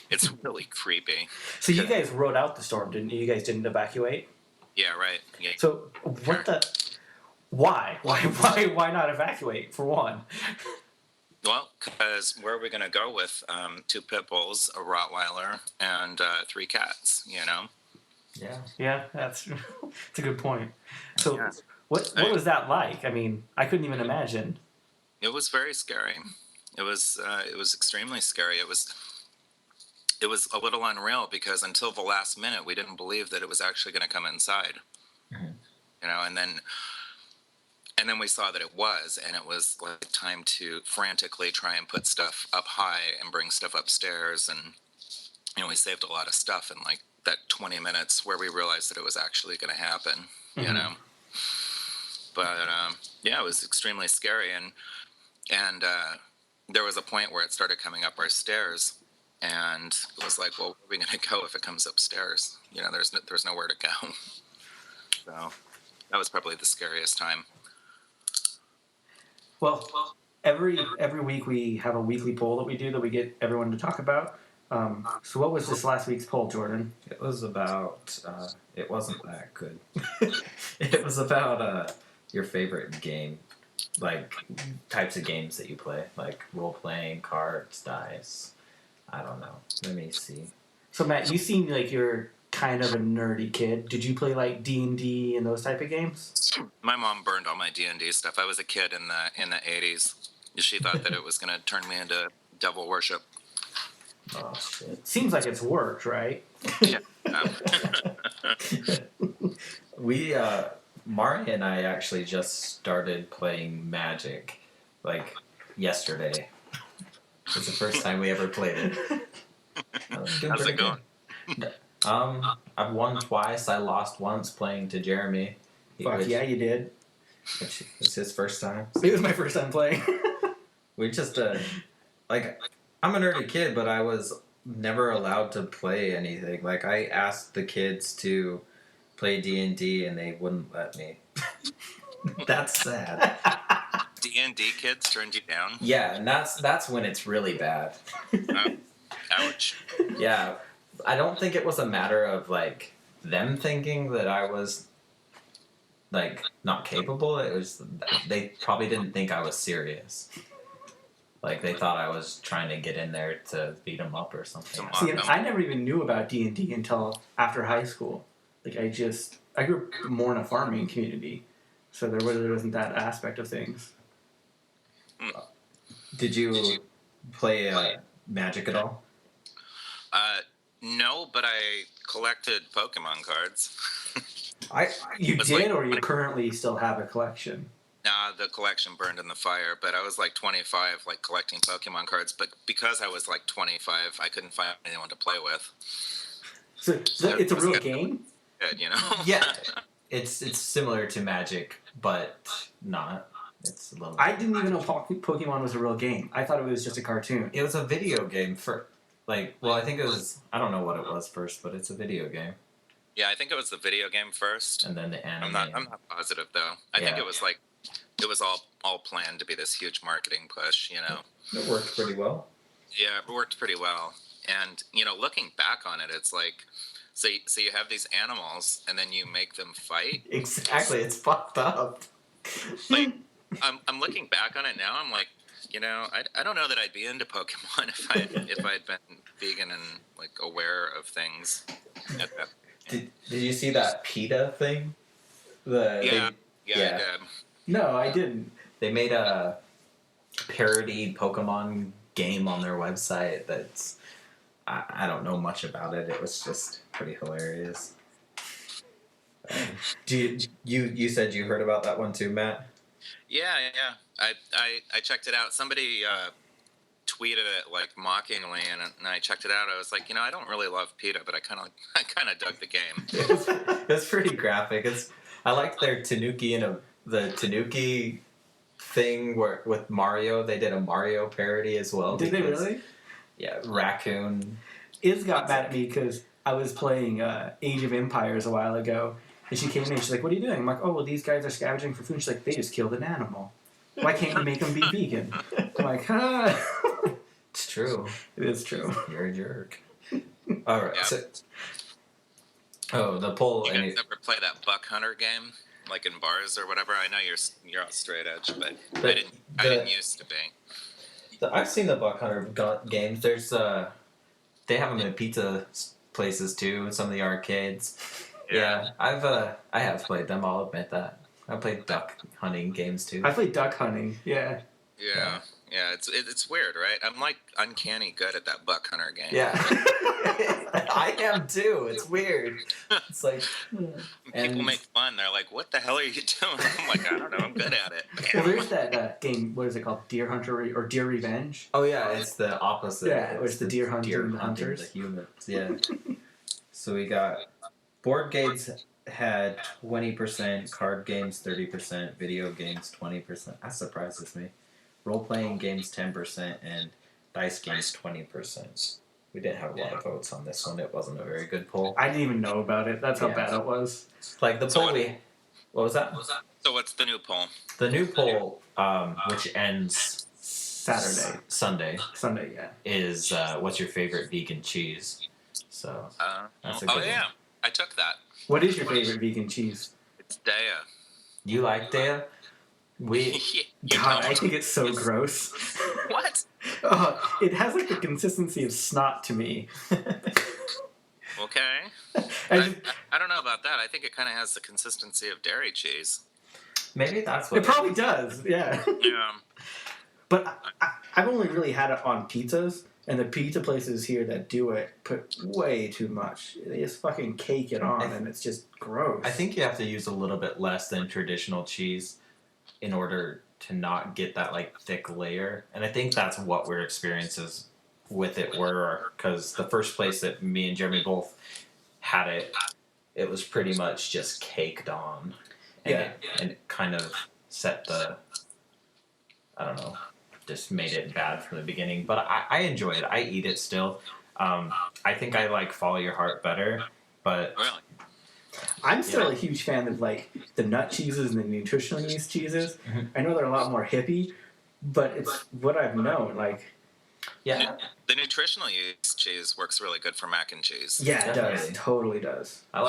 It's really creepy. So you guys rode out the storm, didn't you? You guys didn't evacuate? Yeah, right. Yeah. So why? Why not evacuate, for one? Well, because where are we going to go with 2 pit bulls, a Rottweiler, and 3 cats? Yeah, that's a good point. So Yeah. what was that like? I mean, I couldn't even imagine. It was very scary. It was extremely scary. It was a little unreal, because until the last minute we didn't believe that it was actually going to come inside. Mm-hmm. And then we saw that it was, and it was like time to frantically try and put stuff up high and bring stuff upstairs, and we saved a lot of stuff in like that 20 minutes where we realized that it was actually going to happen. Mm-hmm. But it was extremely scary, and there was a point where it started coming up our stairs, and it was like, well, where are we going to go if it comes upstairs? There's nowhere to go. So that was probably the scariest time. Well, every week we have a weekly poll that we do that we get everyone to talk about. So what was this last week's poll, Jordan? It was about. It wasn't that good. It was about your favorite game, like types of games that you play, like role playing, cards, dice. I don't know. Let me see. So Matt, you seem like you're kind of a nerdy kid. Did you play like D&D and those type of games? My mom burned all my D&D stuff. I was a kid in the 80s. She thought that it was going to turn me into devil worship. Oh shit! Seems like it's worked, right? Yeah. We Mari and I actually just started playing Magic, like yesterday. It's the first time we ever played it. How's it going? I've won twice. I lost once playing to Jeremy. Fuck yeah, you did. Which was his first time. It was my first time playing. We just I'm a nerdy kid, but I was never allowed to play anything. Like I asked the kids to play D&D and they wouldn't let me. That's sad. D&D kids turned you down? Yeah, and that's when it's really bad. Oh, ouch. Yeah, I don't think it was a matter of like them thinking that I was like not capable. It was they probably didn't think I was serious. Like they thought I was trying to get in there to beat them up or something. See, I never even knew about D&D until after high school. Like I grew up more in a farming community, so there really wasn't that aspect of things. Did you play Magic at all? No, but I collected Pokemon cards. You It's did, like- or you currently still have a collection? Nah, the collection burned in the fire, but I was like 25, like collecting Pokemon cards. But because I was like 25, I couldn't find anyone to play with. So it's a real game? Good, Yeah, it's similar to Magic, but not. It's a little. I didn't even know Pokemon was a real game. I thought it was just a cartoon. It was a video game for, like, well, I think it was. I don't know what it was first, but it's a video game. Yeah, I think it was the video game first. And then the anime. I'm not positive though. I think it was like it was all planned to be this huge marketing push. It worked pretty well. Yeah, it worked pretty well. And looking back on it, it's like, so you have these animals, and then you make them fight. Exactly, it's fucked up. Like, I'm looking back on it now. I'm like, I don't know that I'd be into Pokemon if I'd been vegan and like aware of things. Did you see that PETA thing? Yeah, I did. No, I didn't. they made a parody Pokemon game on their website that's I don't know much about it. It was just pretty hilarious. You said you heard about that one too, Matt? Yeah. I checked it out. Somebody tweeted it like mockingly, and I checked it out. I was like, I don't really love PETA, but I kind of dug the game. It's pretty graphic. I liked their Tanuki the Tanuki thing with Mario. They did a Mario parody as well. Did they really? Yeah, raccoon. Iz got mad at me because I was playing Age of Empires a while ago, and she came in and she's like, "What are you doing?" I'm like, "Oh, well, these guys are scavenging for food." She's like, "They just killed an animal. Why can't you make them be vegan?" I'm like, "Huh." It's true. It is true. You're a jerk. All right. Yeah. The poll. You guys ever play that Buck Hunter game, like in bars or whatever? I know you're all straight edge, but I didn't used to be. I've seen the Buck Hunter games. There's they have them in pizza places too, some of the arcades. Yeah, I have played them. I'll admit that. I played duck hunting games too. I played duck hunting. Yeah. Yeah, it's weird, right? I'm like uncanny good at that Buck Hunter game. Yeah. I am too. It's weird. It's like people make fun. They're like, "What the hell are you doing?" I'm like, "I don't know. I'm good at it." Well, there's that game. What is it called? Deer Hunter or Deer Revenge? Oh yeah, it's the opposite. Yeah, it's the deer hunting deer the hunting hunters. the humans. Yeah. So we got board games had 20%, card games 30%, video games 20%. That surprises me. Role-playing games 10%, and dice games 20%. We didn't have a lot of votes on this one. It wasn't a very good poll. I didn't even know about it. That's how bad it was. Like the poll what was that? So what's the new poll? The new poll, which ends Sunday, yeah. is what's your favorite vegan cheese? So that's a good one. Yeah, I took that. What is your favorite vegan cheese? It's Daya. You like Daya? God, I think it's so gross. What? It has like the consistency of snot to me. Okay. I don't know about that. I think it kind of has the consistency of dairy cheese. Maybe that's what it probably does. Yeah. Yeah. But I've only really had it on pizzas, and the pizza places here that do it put way too much. They just fucking cake it on, and it's just gross. I think you have to use a little bit less than traditional cheese in order to not get that like thick layer, and I think that's what our experiences with it were, because the first place that me and Jeremy both had it, it was pretty much just caked on, and it kind of set the, I don't know, just made it bad from the beginning. But I enjoy it. I eat it still. I think I like Follow Your Heart better, but Really? I'm still a huge fan of like the nut cheeses and the nutritional yeast cheeses. Mhm. I know they're a lot more hippie, but it's what I've known. Like, yeah, The nutritional yeast cheese works really good for mac and cheese. yeah, it does. Definitely. Totally does. I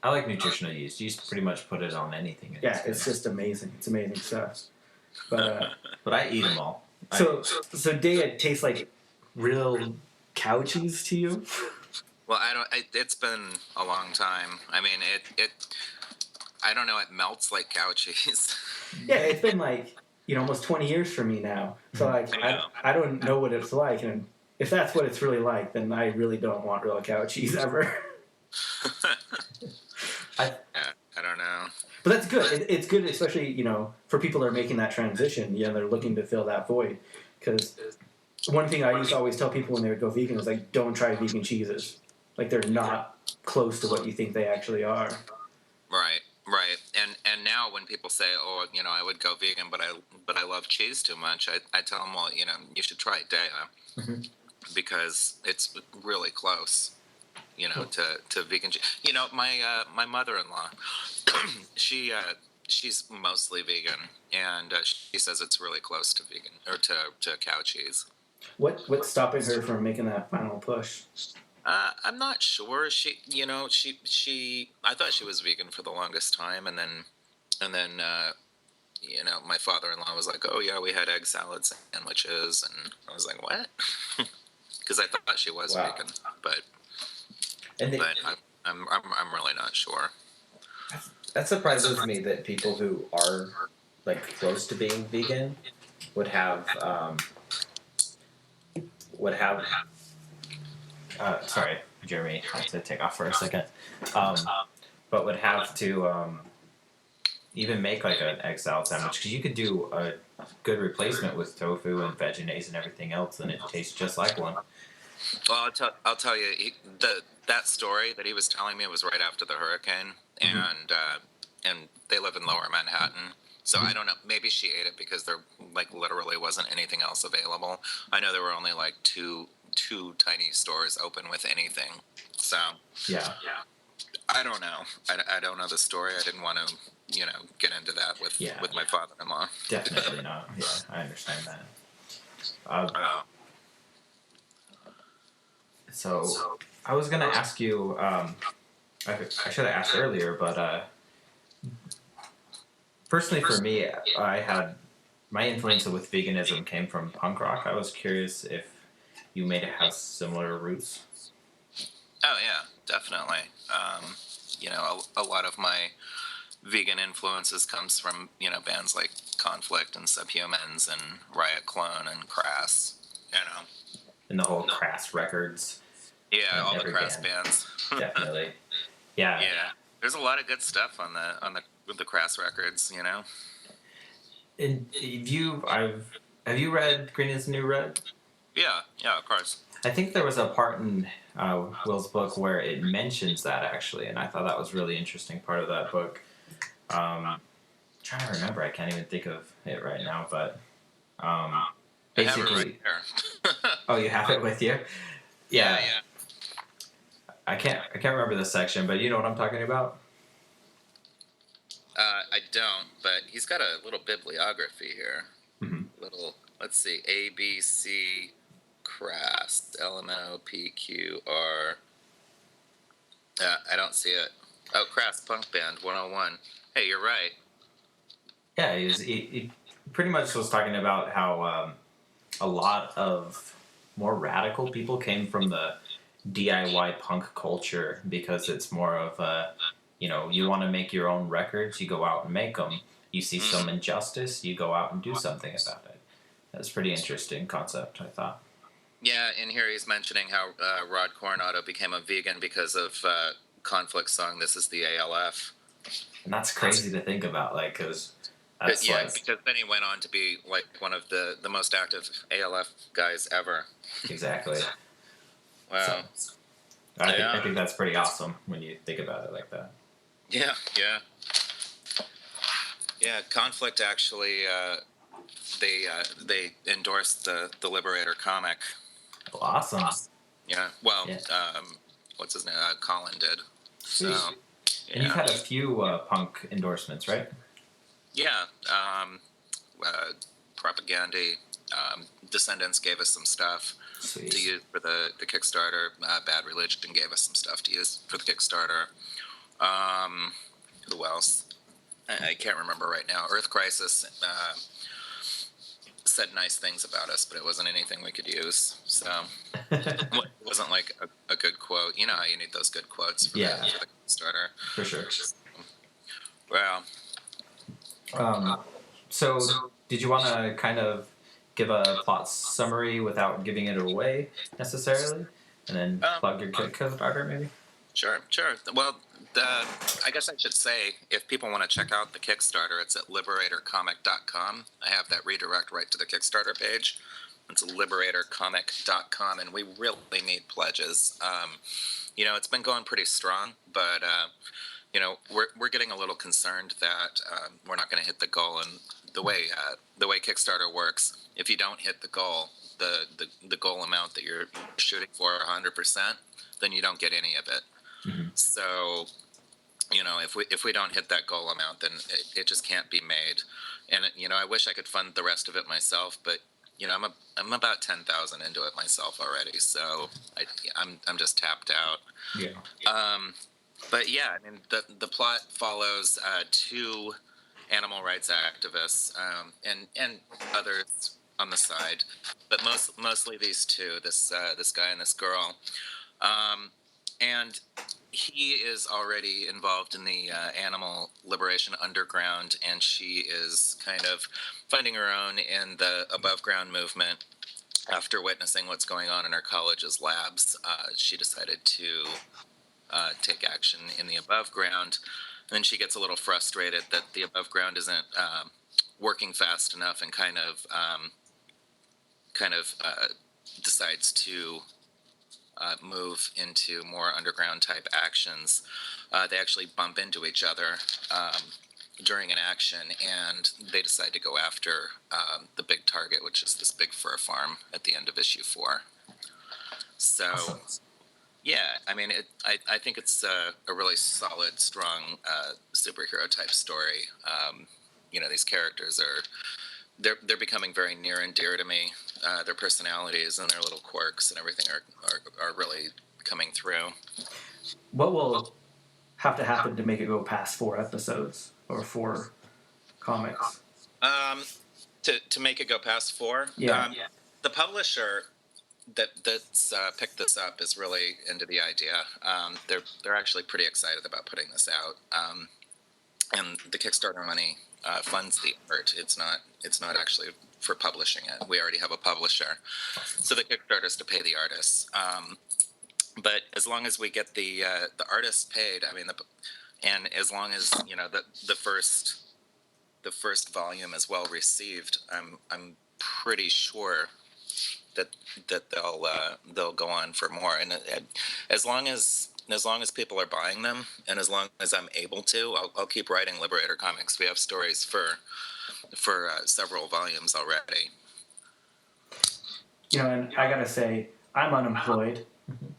like nutritional yeast. You just pretty much put it on anything. And Yeah, good. it's just amazing. It's amazing stuff. But But I eat them all. so Daya tastes like real cow cheese to you? Well, it's been a long time. I mean, it. I don't know. It melts like cow cheese. Yeah, it's been like almost 20 years for me now. So like I don't know what it's like, and if that's what it's really like, then I really don't want real cow cheese ever. I don't know. But that's good. It's good, especially for people that are making that transition. They're looking to fill that void. Because one thing I used to always tell people when they would go vegan was like, don't try vegan cheeses. Like they're not close to what you think they actually are. Right. And now when people say, "Oh, I would go vegan, but I love cheese too much," I tell them, "Well, you should try Daya because it's really close." To vegan cheese. My mother-in-law, she's mostly vegan, and she says it's really close to vegan or to cow cheese. What's stopping her from making that final push? I'm not sure. She I thought she was vegan for the longest time, and then my father-in-law was like, "Oh yeah, we had egg salad sandwiches," and I was like, "What?" Because I thought she was vegan, but I'm really not sure. That surprises me that people who are like close to being vegan would have would have sorry, Jeremy, I had to take off for a second. Um, but would have to even make like an egg salad sandwich because you could do a good replacement with tofu and veggies and everything else, and it tastes just like one. Well, I'll tell you, that story that he was telling me was right after the hurricane, and they live in Lower Manhattan. So I don't know. Maybe she ate it because there like literally wasn't anything else available. I know there were only like two tiny stores open with anything. So Yeah. I don't know. I don't know the story. I didn't want to get into that with my father-in-law. Definitely not. Yeah, I understand that. So I was gonna ask you. I should have asked earlier, but personally for me, I had my influence with veganism came from punk rock. I was curious if you made it have similar roots. Oh yeah, definitely. A lot of my vegan influences comes from bands like Conflict and Subhumans and Riot Clone and Crass. And the whole Crass records. Yeah, all the Crass bands. Definitely. Yeah. Yeah. There's a lot of good stuff on the Crass records. And have you read Green Is the New Red? Yeah, of course. I think there was a part in Will's book where it mentions that actually, and I thought that was really interesting part of that book. Trying to remember, I can't even think of it right now, but basically, I have it right there. Oh, you have it with you? Yeah. I can't remember the section, but you know what I'm talking about. I don't, but he's got a little bibliography here. Mm-hmm. Let's see, A B C Crass LMNOPQR. I don't see it. Oh, Crass Punk Band 101. Hey, you're right. Yeah, he pretty much was talking about how a lot of more radical people came from the DIY punk culture because it's more of a, you want to make your own records, you go out and make them. You see some injustice, you go out and do something about it. That's a pretty interesting concept, I thought. Yeah, in here he's mentioning how Rod Coronado became a vegan because of Conflict's song "This Is the ALF." And that's crazy to think about, like, because because then he went on to be like one of the most active ALF guys ever. Exactly. Wow. So, I think that's pretty awesome when you think about it like that. Yeah. Conflict actually they endorsed the Liberator comic. Well, awesome. Yeah. Well, what's his name? Colin did. Sweet. So, and you've had a few punk endorsements, right? Yeah. Propagandy. Descendants gave us some stuff to use for the Kickstarter. Bad Religion gave us some stuff to use for the Kickstarter. Who else? I can't remember right now. Earth Crisis said nice things about us, but it wasn't anything we could use. So it wasn't like a good quote. You know how you need those good quotes for the Kickstarter. For sure. Well. So did you want to kind of give a plot summary without giving it away necessarily, and then plug your Kickstarter maybe? Sure. Well, I guess I should say, if people want to check out the Kickstarter, it's at liberatorcomic.com. I have that redirect right to the Kickstarter page. It's liberatorcomic.com, and we really need pledges. It's been going pretty strong, but we're getting a little concerned that we're not going to hit the goal. And the way Kickstarter works, if you don't hit the goal, the goal amount that you're shooting for 100%, then you don't get any of it. Mm-hmm. So, if we don't hit that goal amount, then it just can't be made. And I wish I could fund the rest of it myself, but I'm about 10,000 into it myself already, so I'm just tapped out. Yeah. But yeah, I mean the plot follows two animal rights activists and others on the side, but mostly these two, this guy and this girl. And he is already involved in the animal liberation underground, and she is kind of finding her own in the above ground movement. After witnessing what's going on in her college's labs, she decided to take action in the above ground. And then she gets a little frustrated that the above ground isn't working fast enough, and kind of decides to move into more underground type actions. They actually bump into each other during an action, and they decide to go after the big target, which is this big fur farm at the end of issue 4. So, yeah, I mean, I think it's a really solid, strong superhero type story. These characters they're becoming very near and dear to me. Their personalities and their little quirks and everything are really coming through. What will have to happen to make it go past 4 episodes or 4 comics? To make it go past 4? Yeah. The publisher that's picked this up is really into the idea. They're actually pretty excited about putting this out. And the Kickstarter money funds the art. It's not actually for publishing it. We already have a publisher, so the Kickstarter is to pay the artists. But as long as we get the artists paid, I mean, and as long as the first volume is well received, I'm pretty sure that they'll go on for more. And as long as people are buying them, and as long as I'm able to, I'll keep writing Liberator comics. We have stories for several volumes already. And I gotta say, I'm unemployed,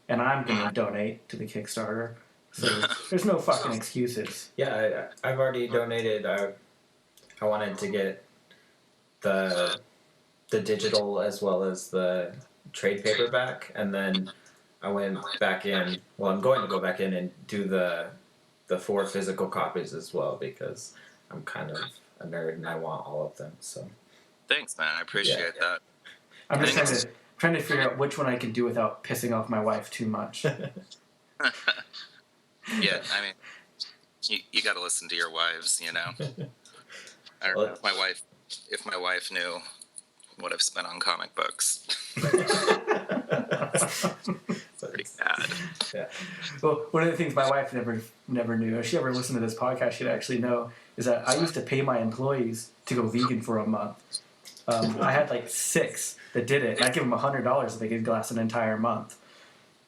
and I'm gonna donate to the Kickstarter. So there's no fucking excuses. Yeah, I've already donated. I wanted to get the digital as well as the trade paperback, and then I went back in. Well, I'm going to go back in and do the 4 physical copies as well, because I'm kind of a nerd and I want all of them. So thanks, man. I appreciate that. I'm just trying to figure out which one I can do without pissing off my wife too much. Yeah, I mean, you got to listen to your wives, I don't know if my wife knew what I've spent on comic books. Pretty bad. Yeah. Well, one of the things my wife never knew, if she ever listened to this podcast, she'd actually know, is that I used to pay my employees to go vegan for a month. I had like 6 that did it, and I'd give them $100 if they could last an entire month.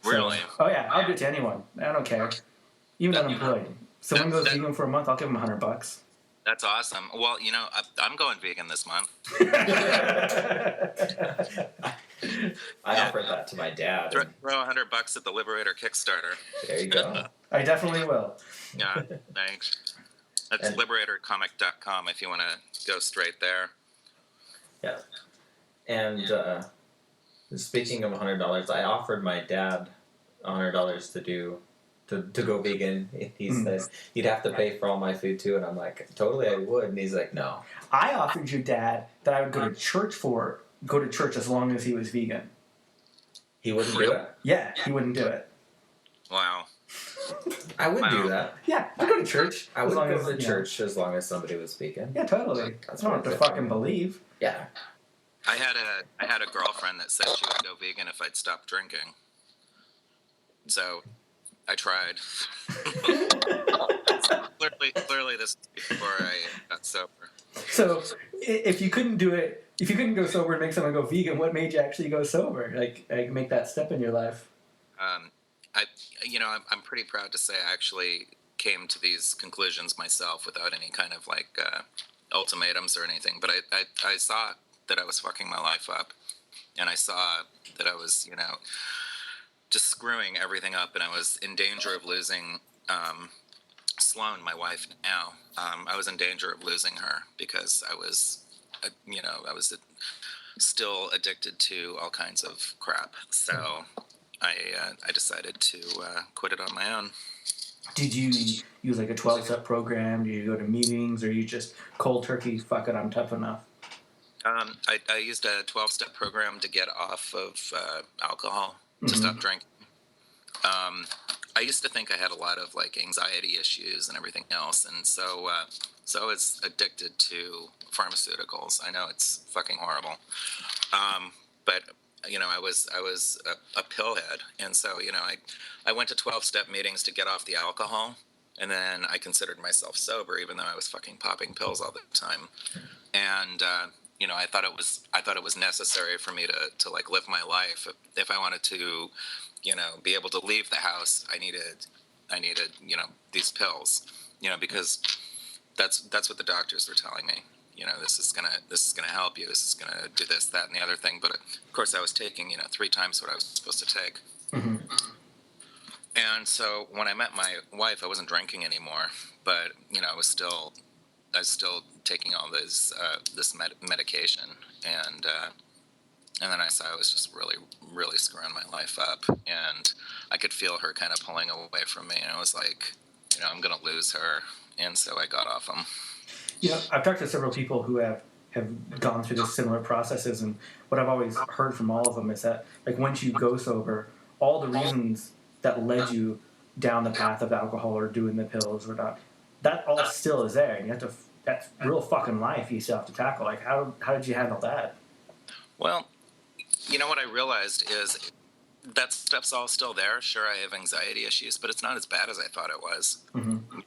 Really? Oh yeah, I'll do it to anyone. I don't care, even unemployed. Someone goes vegan for a month, I'll give them $100. That's awesome. Well, I'm going vegan this month. I offered that to my dad. Throw $100 at the Liberator Kickstarter. There you go. I definitely will. Yeah, thanks. That's liberatorcomic.com if you want to go straight there. Yeah. And speaking of $100, I offered my dad $100 to go vegan. He said he'd have to pay for all my food too, and I'm like, totally, I would. And he's like, no. I offered your dad that I would go to church as long as he was vegan. He wouldn't do it? Yeah, he wouldn't do it. Wow. I would do that. Yeah, I'd go to church. I would go to church as long as somebody was vegan. Yeah, totally. I don't have to fucking believe. Yeah. I had a girlfriend that said she would go vegan if I'd stop drinking. So I tried. clearly this is before I got sober. So if you couldn't do it, if you couldn't go sober and make someone go vegan, what made you actually go sober? Like make that step in your life? I'm pretty proud to say I actually came to these conclusions myself without any kind of ultimatums or anything. But I saw that I was fucking my life up, and I saw that I was just screwing everything up, and I was in danger of losing Sloane, my wife now. I was in danger of losing her because I was still addicted to all kinds of crap. So I decided to quit it on my own. Did you use like a 12-step program? Did you go to meetings, or you just cold turkey, fuck it, I'm tough enough? I used a 12-step program to get off of alcohol, to stop drinking. I used to think I had a lot of like anxiety issues and everything else, and so I was addicted to pharmaceuticals. I know it's fucking horrible, but I was a pillhead, and so I went to 12-step meetings to get off the alcohol, and then I considered myself sober, even though I was fucking popping pills all the time, and I thought it was necessary for me to like live my life. If I wanted to, be able to leave the house, I needed these pills, because that's what the doctors were telling me. This is gonna help you. This is gonna do this, that, and the other thing. But of course, I was taking 3 times what I was supposed to take. Mm-hmm. And so when I met my wife, I wasn't drinking anymore, but I was still taking all this medication, and then I saw I was just really, really screwing my life up, and I could feel her kind of pulling away from me, and I was like, I'm gonna lose her, and so I got off them. I've talked to several people who have gone through this similar processes, and what I've always heard from all of them is that, like, once you go sober, all the reasons that led you down the path of alcohol or doing the pills or not, that all still is there, and you have to. That's real fucking life you still have to tackle. Like, how did you handle that? Well, what I realized is that stuff's all still there. Sure, I have anxiety issues, but it's not as bad as I thought it was. Mm-hmm.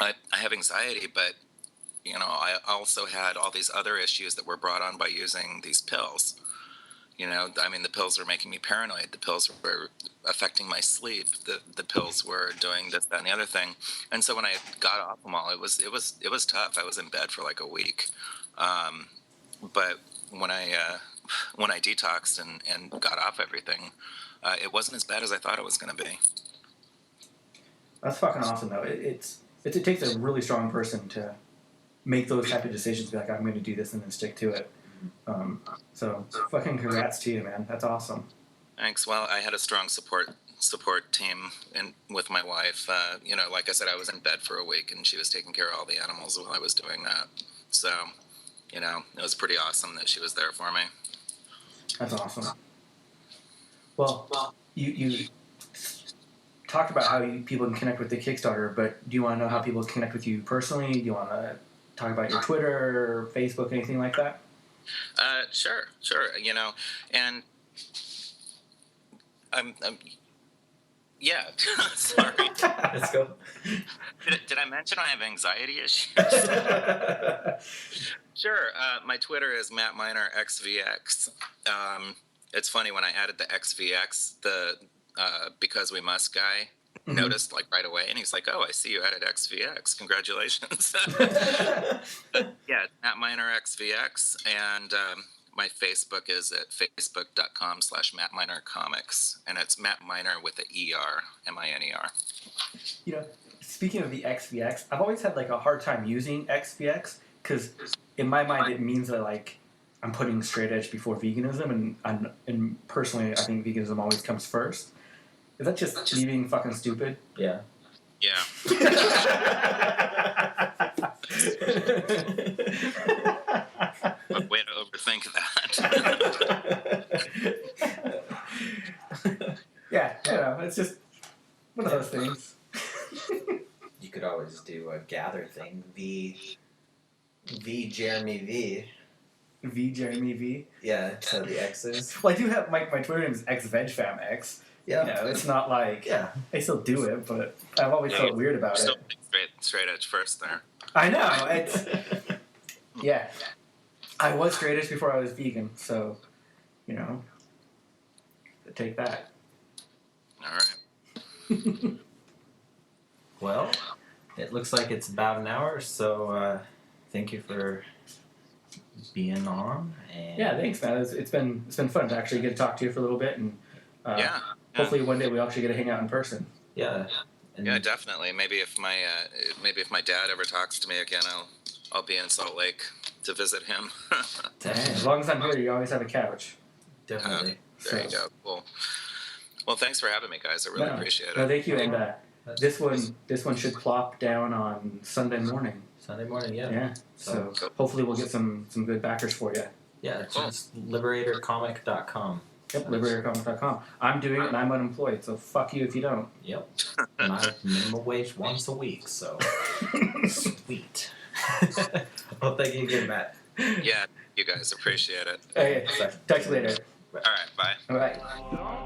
I have anxiety, but I also had all these other issues that were brought on by using these pills. The pills were making me paranoid. The pills were affecting my sleep. The pills were doing this, that, and the other thing. And so when I got off them all, it was tough. I was in bed for like a week. But when I detoxed and got off everything, it wasn't as bad as I thought it was going to be. That's fucking awesome, though. It takes a really strong person to make those type of decisions. Be like, I'm going to do this and then stick to it. So fucking congrats to you, man. That's awesome. Thanks. Well, I had a strong support team with my wife. Like I said, I was in bed for a week, and she was taking care of all the animals while I was doing that. So, it was pretty awesome that she was there for me. That's awesome. Well, you talked about how people can connect with the Kickstarter, but do you want to know how people connect with you personally? Do you want to talk about your Twitter, Facebook, anything like that? Sure. And I'm yeah. Sorry. Let's go. Did I mention I have anxiety issues? Sure. My Twitter is Matt Miner XVX. It's funny, when I added the XVX, the Because We Must guy noticed like right away, and he's like, "Oh, I see you added XVX. Congratulations." Yeah, it's Matt Miner XVX, and my Facebook is at facebook.com/Matt Miner Comics, and it's Matt Miner with an ER, MINER. Speaking of the XVX, I've always had like a hard time using XVX because in my mind it means that like I'm putting straight edge before veganism, and personally I think veganism always comes first. Is that just me being fucking stupid? Yeah. Yeah. Way to overthink that. Yeah, it's just one of those things. You could always do a gather thing. V Jeremy V. V Jeremy V. Yeah, so the X's. Well, I do have my Twitter name is XVegFamX. Yeah. It's not like I still do it, but I've always felt weird about it. Straight edge first there. I know. It's I was straight edge before I was vegan, so take that. All right. Well, it looks like it's about an hour, so thank you for being on. And yeah, thanks, man. It's been fun to actually get to talk to you for a little bit, and hopefully one day we actually get to hang out in person. Yeah. Yeah, definitely. Maybe if my dad ever talks to me again, I'll be in Salt Lake to visit him. Dang. As long as I'm here, you always have a couch. Definitely. There you go. Cool. Well, thanks for having me, guys. I really appreciate it. No, thank you. And this one should plop down on Sunday morning. Sunday morning, yeah. Yeah. So hopefully we'll get some good backers for you. Yeah, it's just liberatorcomic.com. Yep, liberatorcomics.com. I'm doing it and I'm unemployed, so fuck you if you don't. Yep. And I have minimum wage once a week, so sweet. Well, thank you again, Matt. Yeah, you guys appreciate it. Okay, talk to you later. All right, bye. All right.